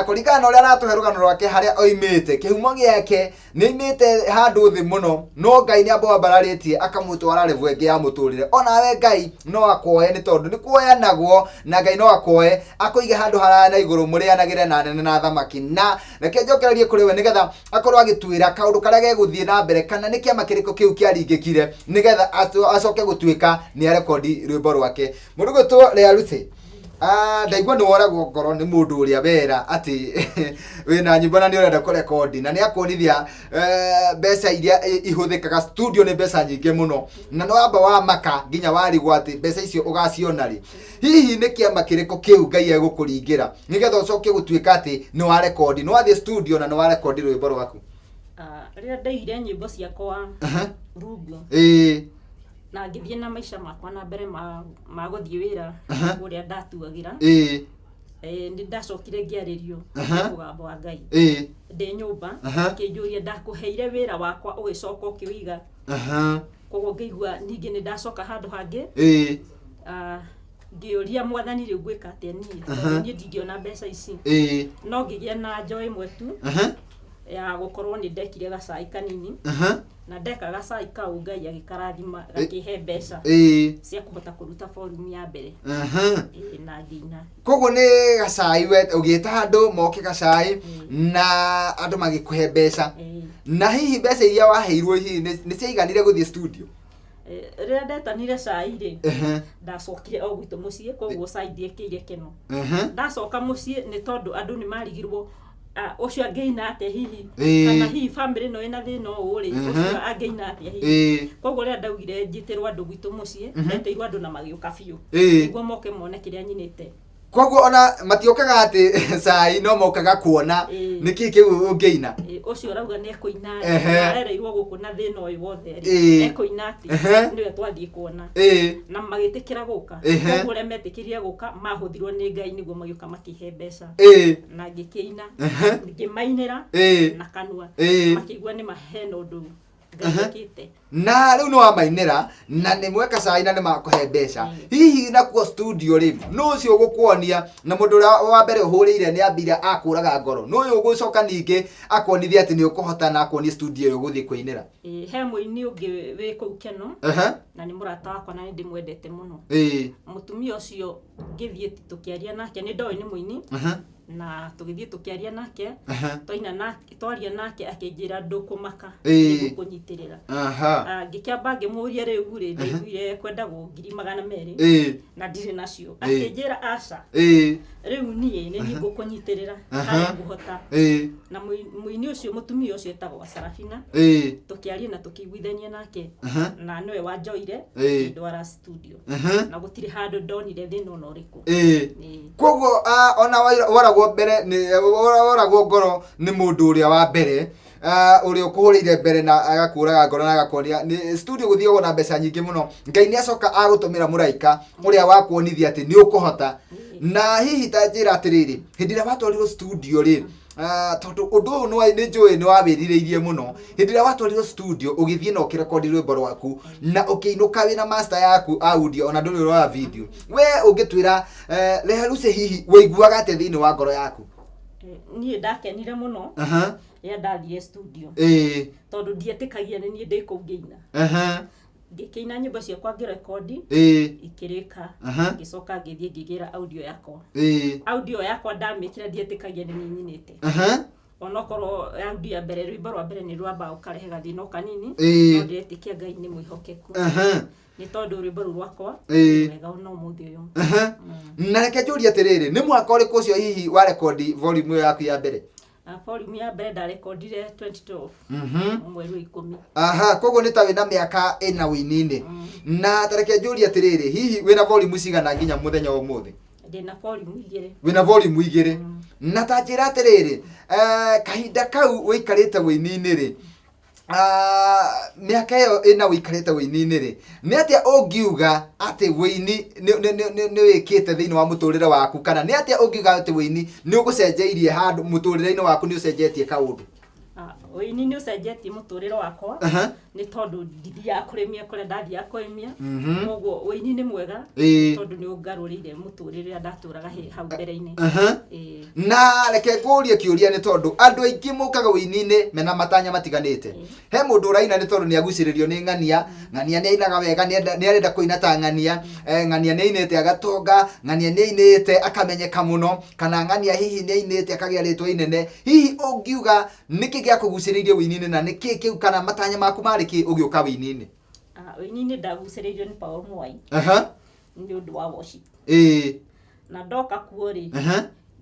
[SPEAKER 1] kũringana na ũrĩa aratuhe rũgano rwake harĩa oimĩte kĩhumo gĩake nĩ oimĩte handũ thĩ mũno no Ngai nĩ ambambararĩtie akamũtwara level ĩngĩ ya mũtũrĩre. Onawe Ngai no akuoye nĩ tondũ nĩ kuoyanagwo na Ngai no akuoye akũige handũ haraya na igũrũ mũrĩanagĩre na nene na thamaki. Na reke njokererie kũrĩ we nĩgetha akorwo agĩtwĩra kaũndũ karĩa gegũthiĩ na mbere kana nĩ kĩama kĩrĩkũ kĩu kĩaringĩkire nĩgetha acoke gũtuĩka nĩ arekondi rwĩmbo rwake. Mũndũ gwĩtwo Lea Lucy, ndaigua nĩ woragwo ngoro nĩ mũndũ ũrĩa wera ati wĩna nyĩmbo na nĩ ũrenda kũrekondi na nĩ akonithia mbeca iria ihũthĩkaga studio nĩ mbeca nyingĩ mũno na no amba wa maka nginya warigwo atĩ mbeca icio ũgaciona rĩ. Hihi nĩ kĩama kĩrĩkũ kĩu Ngai egũkũringĩra nĩgetha ũcoke gũtuĩka atĩ nĩ warekondi, nĩ wathiĩ studio na nĩ warekondi rwĩmbo rwaku?
[SPEAKER 2] Rĩrĩa ndaigire nyĩmbo ciakwa rungu na ngĩthiĩ na maica makwa na mbere ma gũthiĩ wĩra ũrĩa ndatuagĩra, nĩ ndacokire ngĩarĩrio mũgambo wa Ngai ndĩ nyũmba akĩnjũria ndakũheire wĩra wakwa ũgĩcoka ũkĩũiga. Koguo ngĩigua ningĩ nĩ ndacoka handũ hangĩ ngĩũria Mwathani rĩu ngwĩka atĩa niĩ ndingĩona mbeca ici. No ngĩgĩa na njoo ĩmwe tu ya gũkorwo nĩ ndekire gacai kanini na ndeka gacai kau Ngai agĩkarathima gakĩhe mbeca cia kũhota kũruta volume ya mbere na ngĩina.
[SPEAKER 1] Koguo nĩ gacai we ũgĩta handũ moke gacai na andũ magĩkũhe mbeca na hihi mbeca iria waheirwo hihi nĩ ciaiganire gũthiĩ studio?
[SPEAKER 2] Rĩrĩa ndetanire cai rĩ ndacokire o gwitũ mũciĩ, koguo cai ndiekĩire keno. Ndacoka mũciĩ nĩ tondũ andũ nĩ marigirwo ucio angĩina atĩa hihi kana hihi family no ĩna thĩna ũũ rĩ ucio angĩina atĩa hihi. Koguo rĩrĩa ndaugire njĩtĩrwo andũ gwitũ mũciĩ ndetĩirwo andũ na magĩũka biũ nĩguo moke mone kĩrĩa nyinĩte.
[SPEAKER 1] Koguo ona matiokaga atĩ cai no mokaga kuona nĩkĩ kĩu ũngĩina?
[SPEAKER 2] Ucio arauga nĩ ekũina arereirwo gũkũ na thĩna ũyũ wothe ekũina atĩ nĩwe twathiĩ kuona na magĩtĩkĩra gũka. Koguo ũrĩa metĩkĩrire gũka mahũthirwo nĩ Ngai nĩguo magĩũka makĩhe mbeca na ngĩkĩina ngĩmainĩra na kanua makĩigua nĩ mahena ũndũ ngakĩte.
[SPEAKER 1] Na rĩu nĩ wamainĩra na nĩ mweka cai na nĩ makũhe mbeca. Hihi nakuo studio rĩ no ũcio ũgũkuonia na mũndũ ũrĩa wa mbere ũhũrĩire nĩ ambire akũraga ngoro no ũyũ ũgũcoka ningĩ akonithia atĩ nĩ ũkũhota na akuonia studio ĩyo ũgũthiĩ kũinĩra?
[SPEAKER 2] He mũini ũngĩ wĩ kũu Keno na nĩ mũrata wakwa na nĩ ndĩmwendete mũno. Mũtumia ũcio ngĩthiĩ tũkĩaria nake nĩ ndoĩ nĩ mũini na tũgĩthiĩ tũkĩaria nake twaria nake akĩnjĩra ndũkũmaka ndũkũnyitĩrĩra. Ngĩkĩamba ngĩmũria rĩu rĩ ndaiguire kwendagwo 200,000 na ndirĩ nacio. Akĩnjĩra aca rĩu niĩ nĩ ngũkũnyitĩrĩra harĩa ngũhota. Na mũini ũcio mũtumia ũcio etagwo Sarafina tũkĩaria na tũkĩiguithania nake na nĩwe wanjoire ndwara studio na gũtirĩ handũ ndonire thĩna ona ũrĩkũ.
[SPEAKER 1] Koguo ona woragwo mbere nĩ woragwo ngoro nĩ mũndũ ũrĩa wa mbere ũrĩa ũkũhũrĩire mbere na agakũraga ngoro na agakonia nĩ studio gũthiĩgwo na mbeca nyingĩ mũno. Ngai nĩ acoka agũtũmĩra mũraika ũrĩa wakuonithia atĩ nĩ ũkũhota. Na hihi ta njĩra atĩrĩrĩ hĩndĩ ĩrĩa watwarirwo studio rĩ tondũ ũndũ ũyũ nĩ njũĩ nĩ wawĩrirĩirie mũno. Hĩndĩ ĩrĩa watwarirwo studio ũgĩthiĩ na ũkĩrekondi rwĩmbo rwaku na ũkĩinũka wĩna master yaku audio ona ndũrĩ ũrora video, we ũngĩtwĩra Lea Lucy hihi wĩiguaga atĩa thĩinĩ wa ngoro yaku?
[SPEAKER 2] Niĩ ndakenire mũno rĩrĩa ndathire studio tondũ ndietĩkagia nĩ niĩ ndĩ kũu ngĩina. Ngĩkĩina nyĩmbo ciakwa ngĩrekondi ikĩrĩka ngĩcoka ngĩthiĩ ngĩgĩra audio yakwa. Audio yakwa ndamĩkĩra ndietĩkagia nĩ niĩ nyinĩte. onokoro raundi ya mbere rwimbo rwa mbere ni rwamba ukarehe gathino kanini no ndetikia Ngai ni mwihokeku ni tondu rwimbo rwakwa wega no muthi uyu
[SPEAKER 1] na reke njuri atiriri ni mwaka uriku ucio hihi wa record volume yaku ya mbere
[SPEAKER 2] volume ya mbere da recordire 2012 mweri wa
[SPEAKER 1] 10 koguo ni ta wina miaka ina winini na tareke njuri atiriri hihi wina volume cigana nginya muthenya wa umuthi
[SPEAKER 2] ndina volume 2
[SPEAKER 1] wina volume 2 na ta njira atiriri kahinda kau wikarite winini ri miaka yo ina wikarite winini ri ni atia ungiuga ati wini ni wikite thiini wa muturire waku kana ni atia ungiuga ati wini ni ugucenjeirie handu muturire-ini waku ni ucenjetie kaundu
[SPEAKER 2] wini ni ucenjetie muturire wakwa ni tondu ndithia kurimia kure ndathia kuimia koguo wini ni mwega tondu ni ungarurire muturire ndaturaga hau mbere-ini
[SPEAKER 1] na reke ngurie kiuria ni tondu andu aingi mukaga wini-ini mena matanya matiganite he mundu uraina ni tondu ni aguciririo ni ng'ania ng'ania ni ainaga wega ni arenda kuina ta ng'ania ng'ania ni ainite agatonga ng'ania ni ainite akamenyeka muno kana ng'ania hihi ni ainite akagia ritwa inene hihi ungiuga niki gia kuguciririo wini-ini na niki kiu kana matanya maku mari ki ugiuka wini-ini
[SPEAKER 2] wini-ini ndaguciririo ni Paul Mwai ni undu wa worship na ndoka kuo ri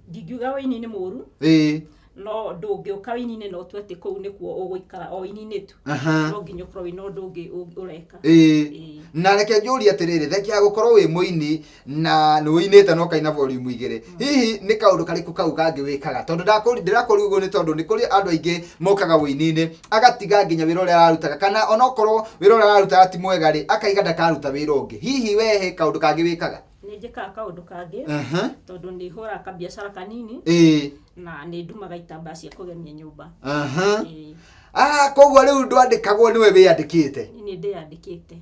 [SPEAKER 2] ndingiuga wini-ini muru no ndungiuka wini-ini no twete kuu nikuo uguikara o wini-ini tu no nginya ukorwo wina undu ungi ureka
[SPEAKER 1] na reke njuri atiriri thekia gukorwo wi muini na ni uinite no kaina volume 2 hihi ni kaundu kariku kau kangi wikaga tondu ndirakuri uguo ni tondu ni kuri andu aingi mokaga wini-ini agatiga nginya wira uria ararutaga kana onokorwo wira uria ararutaga ti mwega ri akaiga ndakaruta wira ungi hihi wehe kaundu kangi wikaga
[SPEAKER 2] ni njikaga kaundu kangi tondu ni hura ka biashara kanini na ni ndumaga itambaya cia kugemia nyumba
[SPEAKER 1] koguo riu ndwandikagwo niwe wiyandikite
[SPEAKER 2] ni ndiyandikite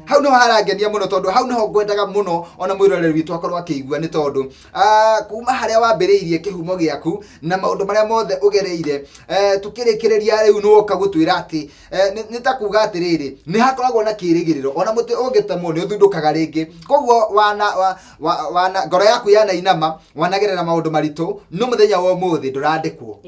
[SPEAKER 1] hau no harangenia muno tondu hau no ngwendaga muno ona mwiroreri witu akorwo akigua ni tondu kuma haria wambiriirie kihumo giaku na maundu maria mothe ugereire tukirikiriria riu no ukagutwira ati ni ta kuga atiriri ni hakoragwo na kirigiriro ona muti ungitemwo ni uthundukaga ringi koguo wana ngoro yaku yana inama wanagerera maundu maritu no muthenya wa umuthi ndurandikwo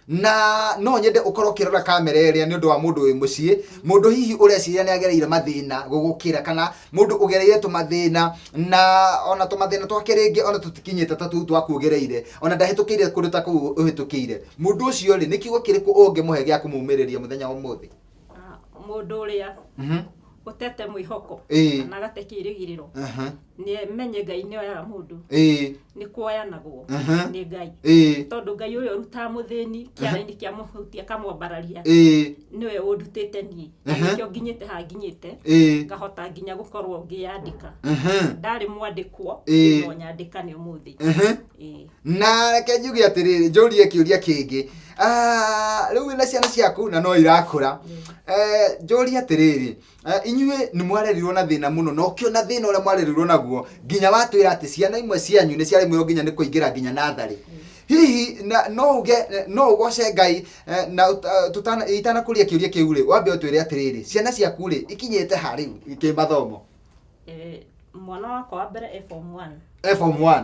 [SPEAKER 1] na no nyende ukorwo kirora kamera iria ni undu wa mundu wi mucii mundu hihi ureciria ni agereire mathina gugukira kana mundu ugereire tu mathina na ona tu mathina twakiringi ona tutikinyite tatu twakugereire ona ndahitukire kundu ta ku uhitukire mundu ucio ri nikiugo kiriku ungimuhe gia kumumiriria muthenya wa umuthi
[SPEAKER 2] mundu uria utete mwihoko na gate kirigiriro ni menye Ngai ni oyaga mundu ni kuoyanagwo ni Ngai tondu Ngai uyo ruta muthini kiara-ini kia muhutia kamwambararia niwe undutite ni nikio nginyite ha nginyite ngahota nginya gukorwo ngiyandika ndari mwandikwo no nyandika ni umuthi
[SPEAKER 1] na reke njuge atiriri njurie kiuria kingi riu wina ciana ciaku na no irakura njurie atiriri inyue ni mwarerirwo na thina muno no kio na thina uria mwarerirwo naguo nginya watwira ati ciana imwe cianyu ni ciari mwe nginya ni kuingira nginya nathari hihi no ugoce Ngai na itana kuria kiuria kiu ri wambe utwire atiriri ciana ciaku ri ikinyite hariu ikimathomo
[SPEAKER 2] mwana wakwa wa mbere
[SPEAKER 1] Form 1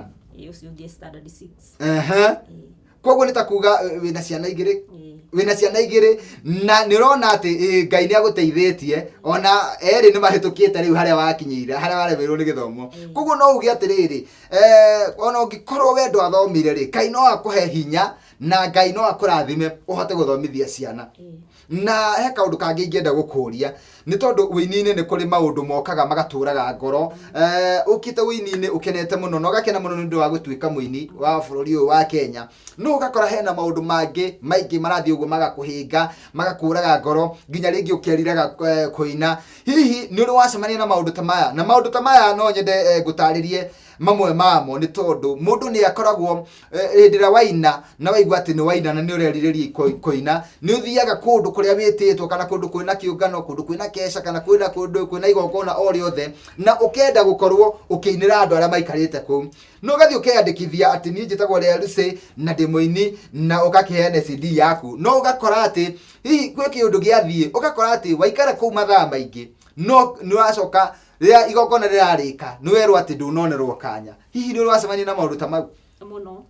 [SPEAKER 2] ucio ngi standard 6
[SPEAKER 1] koguo ni ta kuga wina ciana igiri na nirona ati Ngai ni aguteithitie ona eri ni mahitukite riu haria wakinyire haria waremerwo ni githomo koguo no uge atiriri ona ungikorwo wendo athomire ri Ngai no akuhe hinya na Ngai no akurathime uhote guthomithia ciana na he kaundu kangi ngienda gukuria ni tondu wini-ini ni kuri maundu mokaga magaturaga ngoro ukite wini-ini ukenete muno no gakena muno ndu wa gutwika muini wa bururi uyu wa Kenya no ugakora hena maundu maingi marathi uguo magakuhinga magakuraga ngoro nginya ringi ukeriraga kuina hihi ni uri wacemania na maundu ta maya na maundu ta maya no nyende ngutaririe mamwe mamo ni tondu mundu ni akoragwo ndira waina na waigua ati ni waina na ni ureririri koina ni uthiaga kundu kuria wititwo kana kundu kwina kiungano kundu kwina kesha kana kundu kwina igongona o riothe na ukenda gukorwo ukiinira andu aria maikarite ku no gathi ukiyandikithia ati ni njitagwo Leluce na ndi muini na ukakiheane CD yaku no ugakora ati hihi kwi kiundu giathie ugakora ati waikara ku mathaa maingi no ni wacoka ria igongona rirarika ni werwo ati ndunonerwo kanya hihi ni wacemania na maundu ta mau
[SPEAKER 2] muno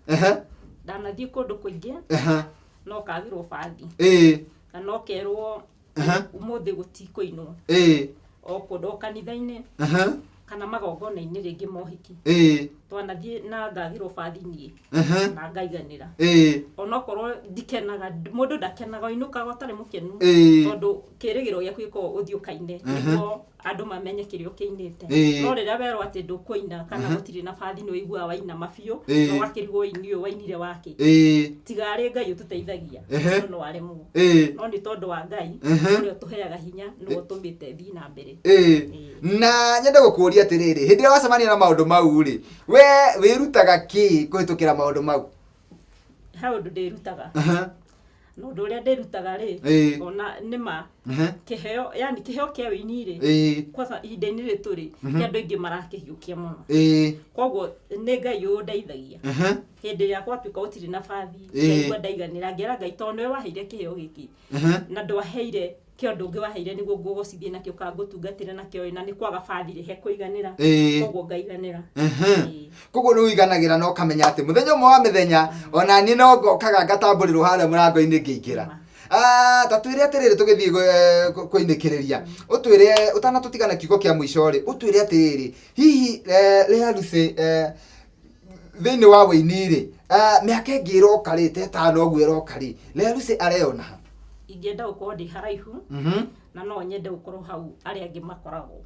[SPEAKER 2] ndanathie kundu kuingi no kagirwo bathi na no kerwo umuthi gutikoinwo o kodo kanitha-ini kana magongona-ini ringi mohiki twanathie na ngagirwo bathi nie na ngaiganira onokorwo ndikenaga mundu ndakenaga inukaga utari mukenu tondu kirigiro giaku giko uthiukaine niguo andu mamenye kirio kiinite no riria werwo ati ndukuina kana gutiri na bathi no igua waina mabiu no wakirigwo ini wainire wake tigari ngai ututeithagia no aremwo no ni tondu wa ngai urio tuheaga hinya no tumite thi na mbere
[SPEAKER 1] na nyende gukuria atiriri hindi ya wacemania na maundu mau ri we wirutaga ki kuhitukira maundu mau
[SPEAKER 2] ha undu ndirutaga no nduria ndirutaga ri ona nima kiheo yani kiheo kia wini ri kwanza ihinda-ini rituri ki andu ingi marakihiukia muno koguo ni ngai undeithagia hindi ria gwatuika utiri na bathi ngai ndaiganira ngera ngai tondu niwe waheire kiheo giki na ndwaheire kio ndungi waheire niguo ngugocithie nakio ka ngutungatire nakio na ni kwaga bathi rihe kuiganira koguo ngaiganira
[SPEAKER 1] koguo ni uiganagira no kamenya ati muthenya umwe wa mithenya ona ni no ngokaga ngatamburirwo haria murango-ini ngiingira tatwire atiriri tugithie kuindikiriria utwire utanatutigana kiugo kia mwisho ri utwire atiriri hihi Lea Lucy thiini wa wini ri miaka ingi iroka ri te tano uguo iroka ri Lea Lucy areona
[SPEAKER 2] ingenda ukorwo ndi haraihu na no nyende ukorwo hau aria angi makoragwo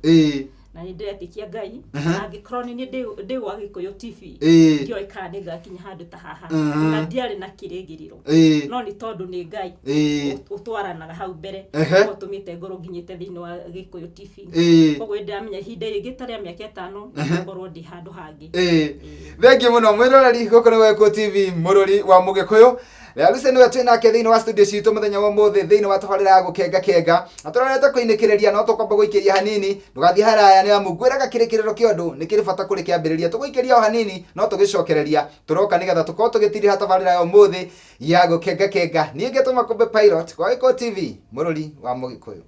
[SPEAKER 2] na ni ndiretikia ngai na ngikorwo ni ndi wa Gikuyu TV ndio ikane ngakinya handu ta haha na ndiari na kirigiriro no ni tondu ni ngai utwaranaga hau mbere utumite ngoro nginyite thiini wa Gikuyu TV koguo ndiramenya ihinda ringi taria miaka 5 ngorwo ndi handu hangi
[SPEAKER 1] thengi muno mwiroreri guku ni Gikuyu TV mururi wa Mugikuyu Lea Lucy niwe twinake thiini wa studio citu muthenya wa muthi thiini wa tabarira ya gukenga na turonete kuinikiriria no tukwamba guikiria hanini ndugathie haraya ni amu ngwiraga kirikiriro kiondu ni kiri bata kuri kiambiriria tuguikiria o hanini no tugicokereria turoka nigetha tukorwo tugitiriha tabarira ya muthi ya gukenga nie ngetuma kumbe pilot kwa Gikuyu TV mururi wa Mugikuyu.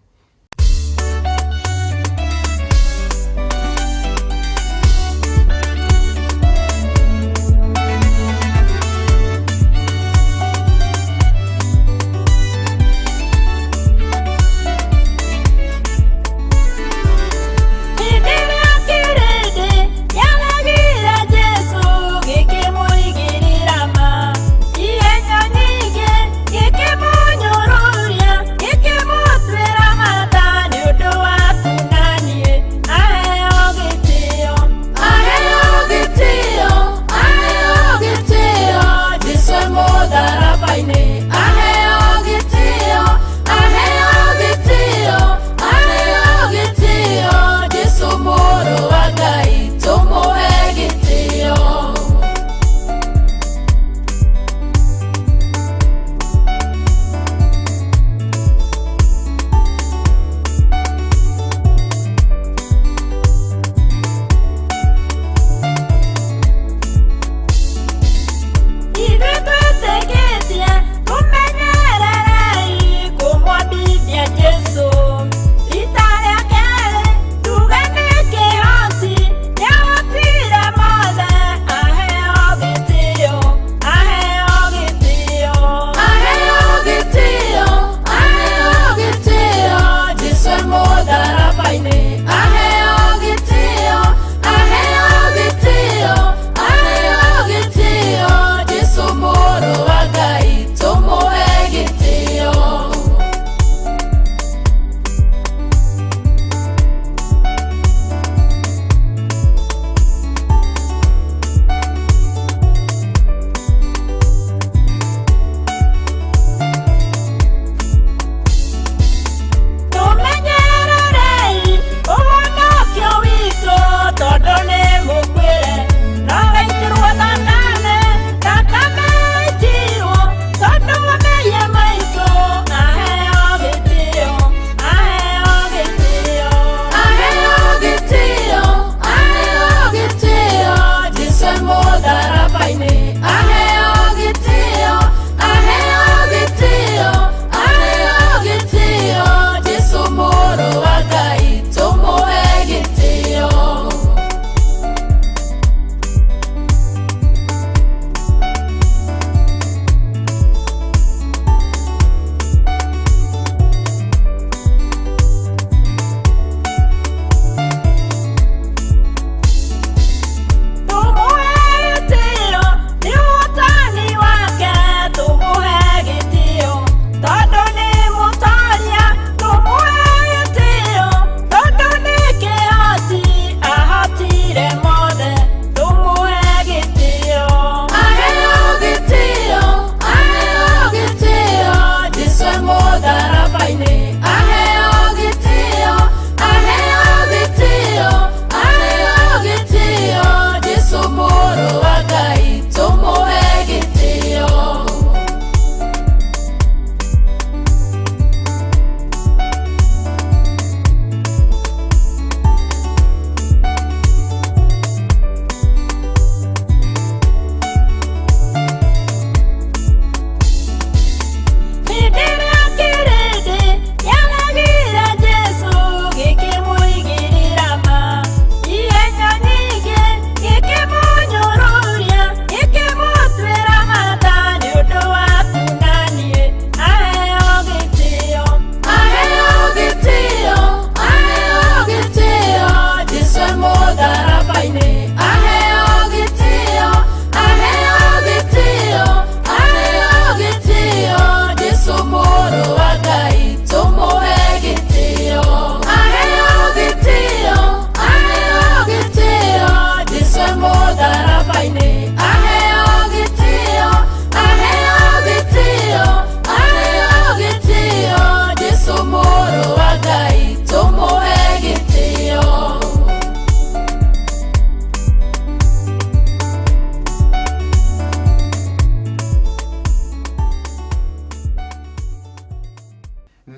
[SPEAKER 3] Ihenya nyingi, giki munyoruria, giki mutwira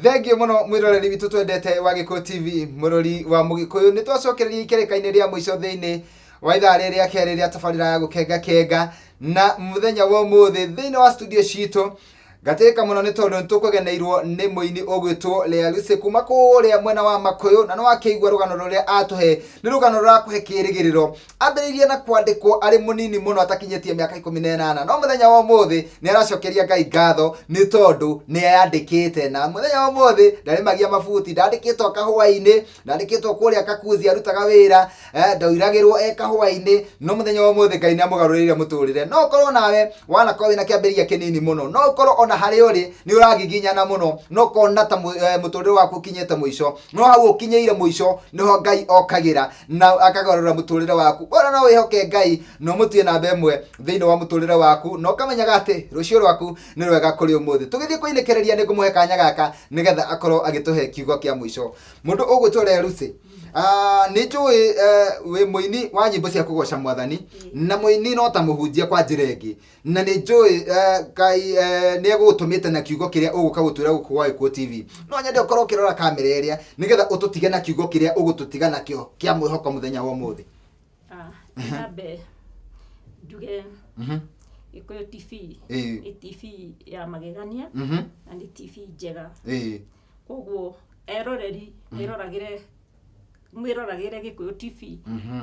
[SPEAKER 1] Thengio muno mwiroreri witu twendete wa Gikuyu TV murori wa Mugikuyu ni twacokereria ikerekaine ria muico thiini wa ithaa riria keri ria tabarira ya gukenga kenga na muthenya wa umuthi thiini wa studio citu gateka muno ni tondu nitukugeneirwo ni muini ugwitwo Lea Lucy kuma kuria mwena wa Makuyu na no akigwa rugano ruria atuhe ni rugano rurakuhe kirigiriro ambiririe na kwandikwo ari munini muno atakinyetie miaka 18 no muthenya wa umuthi ni aracokeria Ngai ngatho ni tondu ni ayandikite na muthenya wa umuthi ndari magia mabuti ndandikitwo kahua-ini ndandikitwo kuria Kakuzi arutaga wira ndoiragirwo kahua-ini no muthenya wa umuthi Ngai ni amugarurire muturire no korwo nawe wana kwa wina kiambiriria kinini muno no korwo ona hari uri ni uragiginyana muno no kona ta muturire waku kinyete muico no hau ukinyeire muico niho Ngai okagira na akagarura muturire waku bora no wihoke Ngai no mutie namba imwe thiini wa muturire waku no kamenyaga ati rucio rwaku ni rwega kuri umuthi tugithie kuinekereria ni ngumuhe kanya gaka nigetha akorwo agituhe kiugo kia muico mundu ugwitwo Lea Lucy ni njui we muini wa nyimbo cia kugoca Mwathani na muini no ta muhunjia kwa njira ingi na ni njui Ngai ni egutumite na kiugo kiria uguka gutwira guku wa Gikuyu TV no nyende ukorwo kirora kamera iria nigetha ututige na kiugo kiria ugututiga nakio kia mwihoko muthenya wa umuthi
[SPEAKER 2] nabe nduge Gikuyu TV ni TV ya magegania na ni TV njega koguo eroreri eroragire mwiroragire Gikuyu TV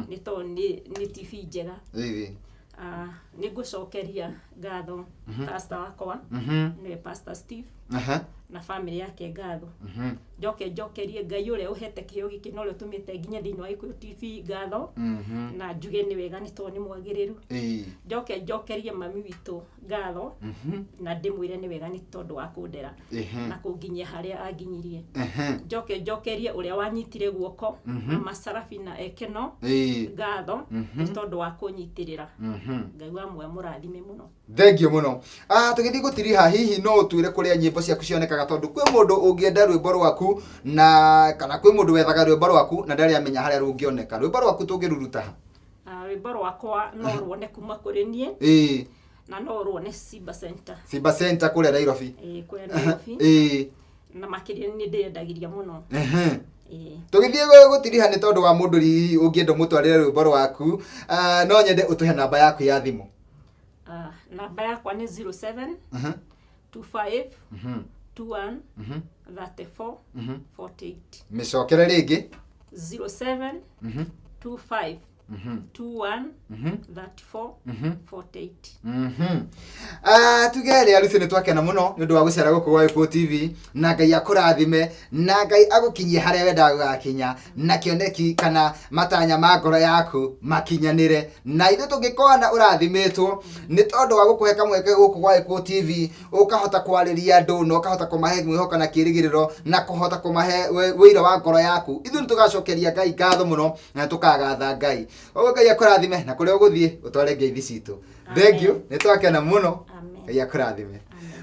[SPEAKER 2] ni to ni TV njega ni gucokeria ngatho pastor wakwa ni Pastor Steve na family yake ngatho njokerie Ngai uria uhete kio giki no rio tumite nginya thiini wa Gikuyu TV ngatho na njuge ni wega ni to ni mwagiriru njokerie mami witu ngatho na ndimwire ni wega ni tondu wa kundera na kunginyia haria anginyirie njokerie uria wanyitire guoko na Masarafi na Ekeno ngatho ni tondu wa kunyitirira Ngai wa mwe murathime muno
[SPEAKER 1] thengio muno tugithi gutiriha hihi no utwire kuria nyimbo ciaku cionekaga tondu kwi mundu ungienda rwimbo rwaku na kana kwi mundu wethaga rwimbo rwaku na ndari amenya haria rungioneka rwimbo rwaku tungiruruta
[SPEAKER 2] rwimbo rwakwa no ruone kuma kuri nie na no ruone Simba Center kuria Nairobi kuria Nairobi na makiria ni ndendagiria muno tugithie gutiriha ni tondu wa mundu ri ungienda mutwarire rwimbo rwaku no nyende utuhe namba yaku ya thimu namba yakwa ni 07 25 21 34 48
[SPEAKER 1] micokere ringi
[SPEAKER 2] 07 25 21 34 48
[SPEAKER 1] tugere Lea Lucy ni twakena muno ni ndu wa gucera guku wa Gikuyu TV na Ngai akurathime na Ngai agukinyie haria wenda gugakinya na kioneki kana matanya ma ngoro yaku makinyanire na ithu tungikona urathimitwo ni tondu wa gukuhe kamweke guku wa Gikuyu TV ukahota kwariria andu no ukahota kumahe mwihoka na kirigiriro na kuhota kumahe wira wa ngoro yaku ithu ni tugacokeria Ngai ngatho muno na tukagatha Ngai ogo Ngai akurathime na kuria uguthie utware ngeithi citu thengio ni twakena muno Ngai akurathime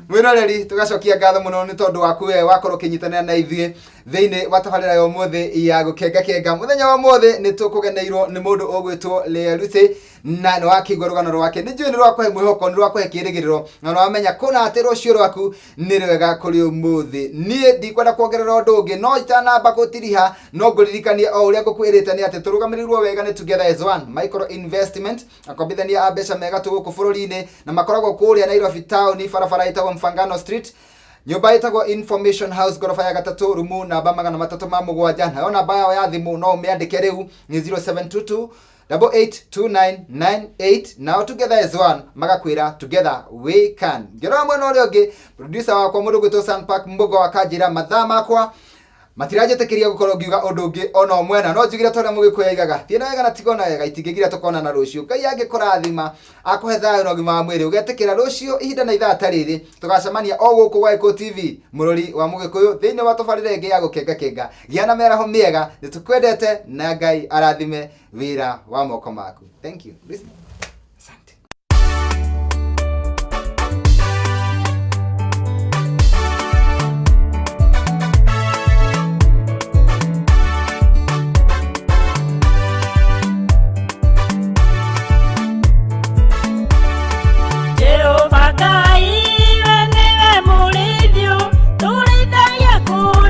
[SPEAKER 1] mwiroreri tugacokia ngatho muno ni tondu waku we wakorwo kinyitanira na ithie thiini wa tabarira ya umuthi ya gukenga kenga muthenya wa umuthi ni tukugeneirwo ni mundu ugwitwo Lea Lucy na no akigwa rugano rwake ni njui ni rwakuhe mwihoko ni rwakuhe kirigiriro na no amenya kuna ati rucio rwaku ni rwega kuri umuthi nie ndikwenda kuongerera undu ungi no itanamba gutiriha no nguririkanie o uria ngukwirite ni ati turugamirirwo wega ni Together as One micro investment akombithania a mbeca mega tuguku bururi-ini na makoragwo kuria Nairobi town barabara itagwo Mfangano Street nyumba itagwo Information House gorofa ya gatatu rumu namba 307 nayo namba yao ya thimu no umiandike riu ni 0722 882998 now Together as One magakwira together we can ngero mwena uri ungi producer wakwa mundu gwitwo Sandpark Mbogo akanjira mathaa makwa matirajetekeria gukorwo ngiuga undu ungi ona mwena no njigira tore Mugikuyu igaga tiena wega na tigona wega itingigira tukona na rucio Ngai angikurathima akuhe thayo no gima wa mwiri ugetikira rucio ihinda na ithaa tariri tugacemania o guku wa Gikuyu TV murori wa Mugikuyu thiini wa tabarira ingi ya gukenga kenga giana meraho miega nitukwendete na Ngai arathime wira wa moko maku thank you listen
[SPEAKER 2] Jehovah Ngai, wewe mulithio, tulithagia ku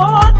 [SPEAKER 2] oh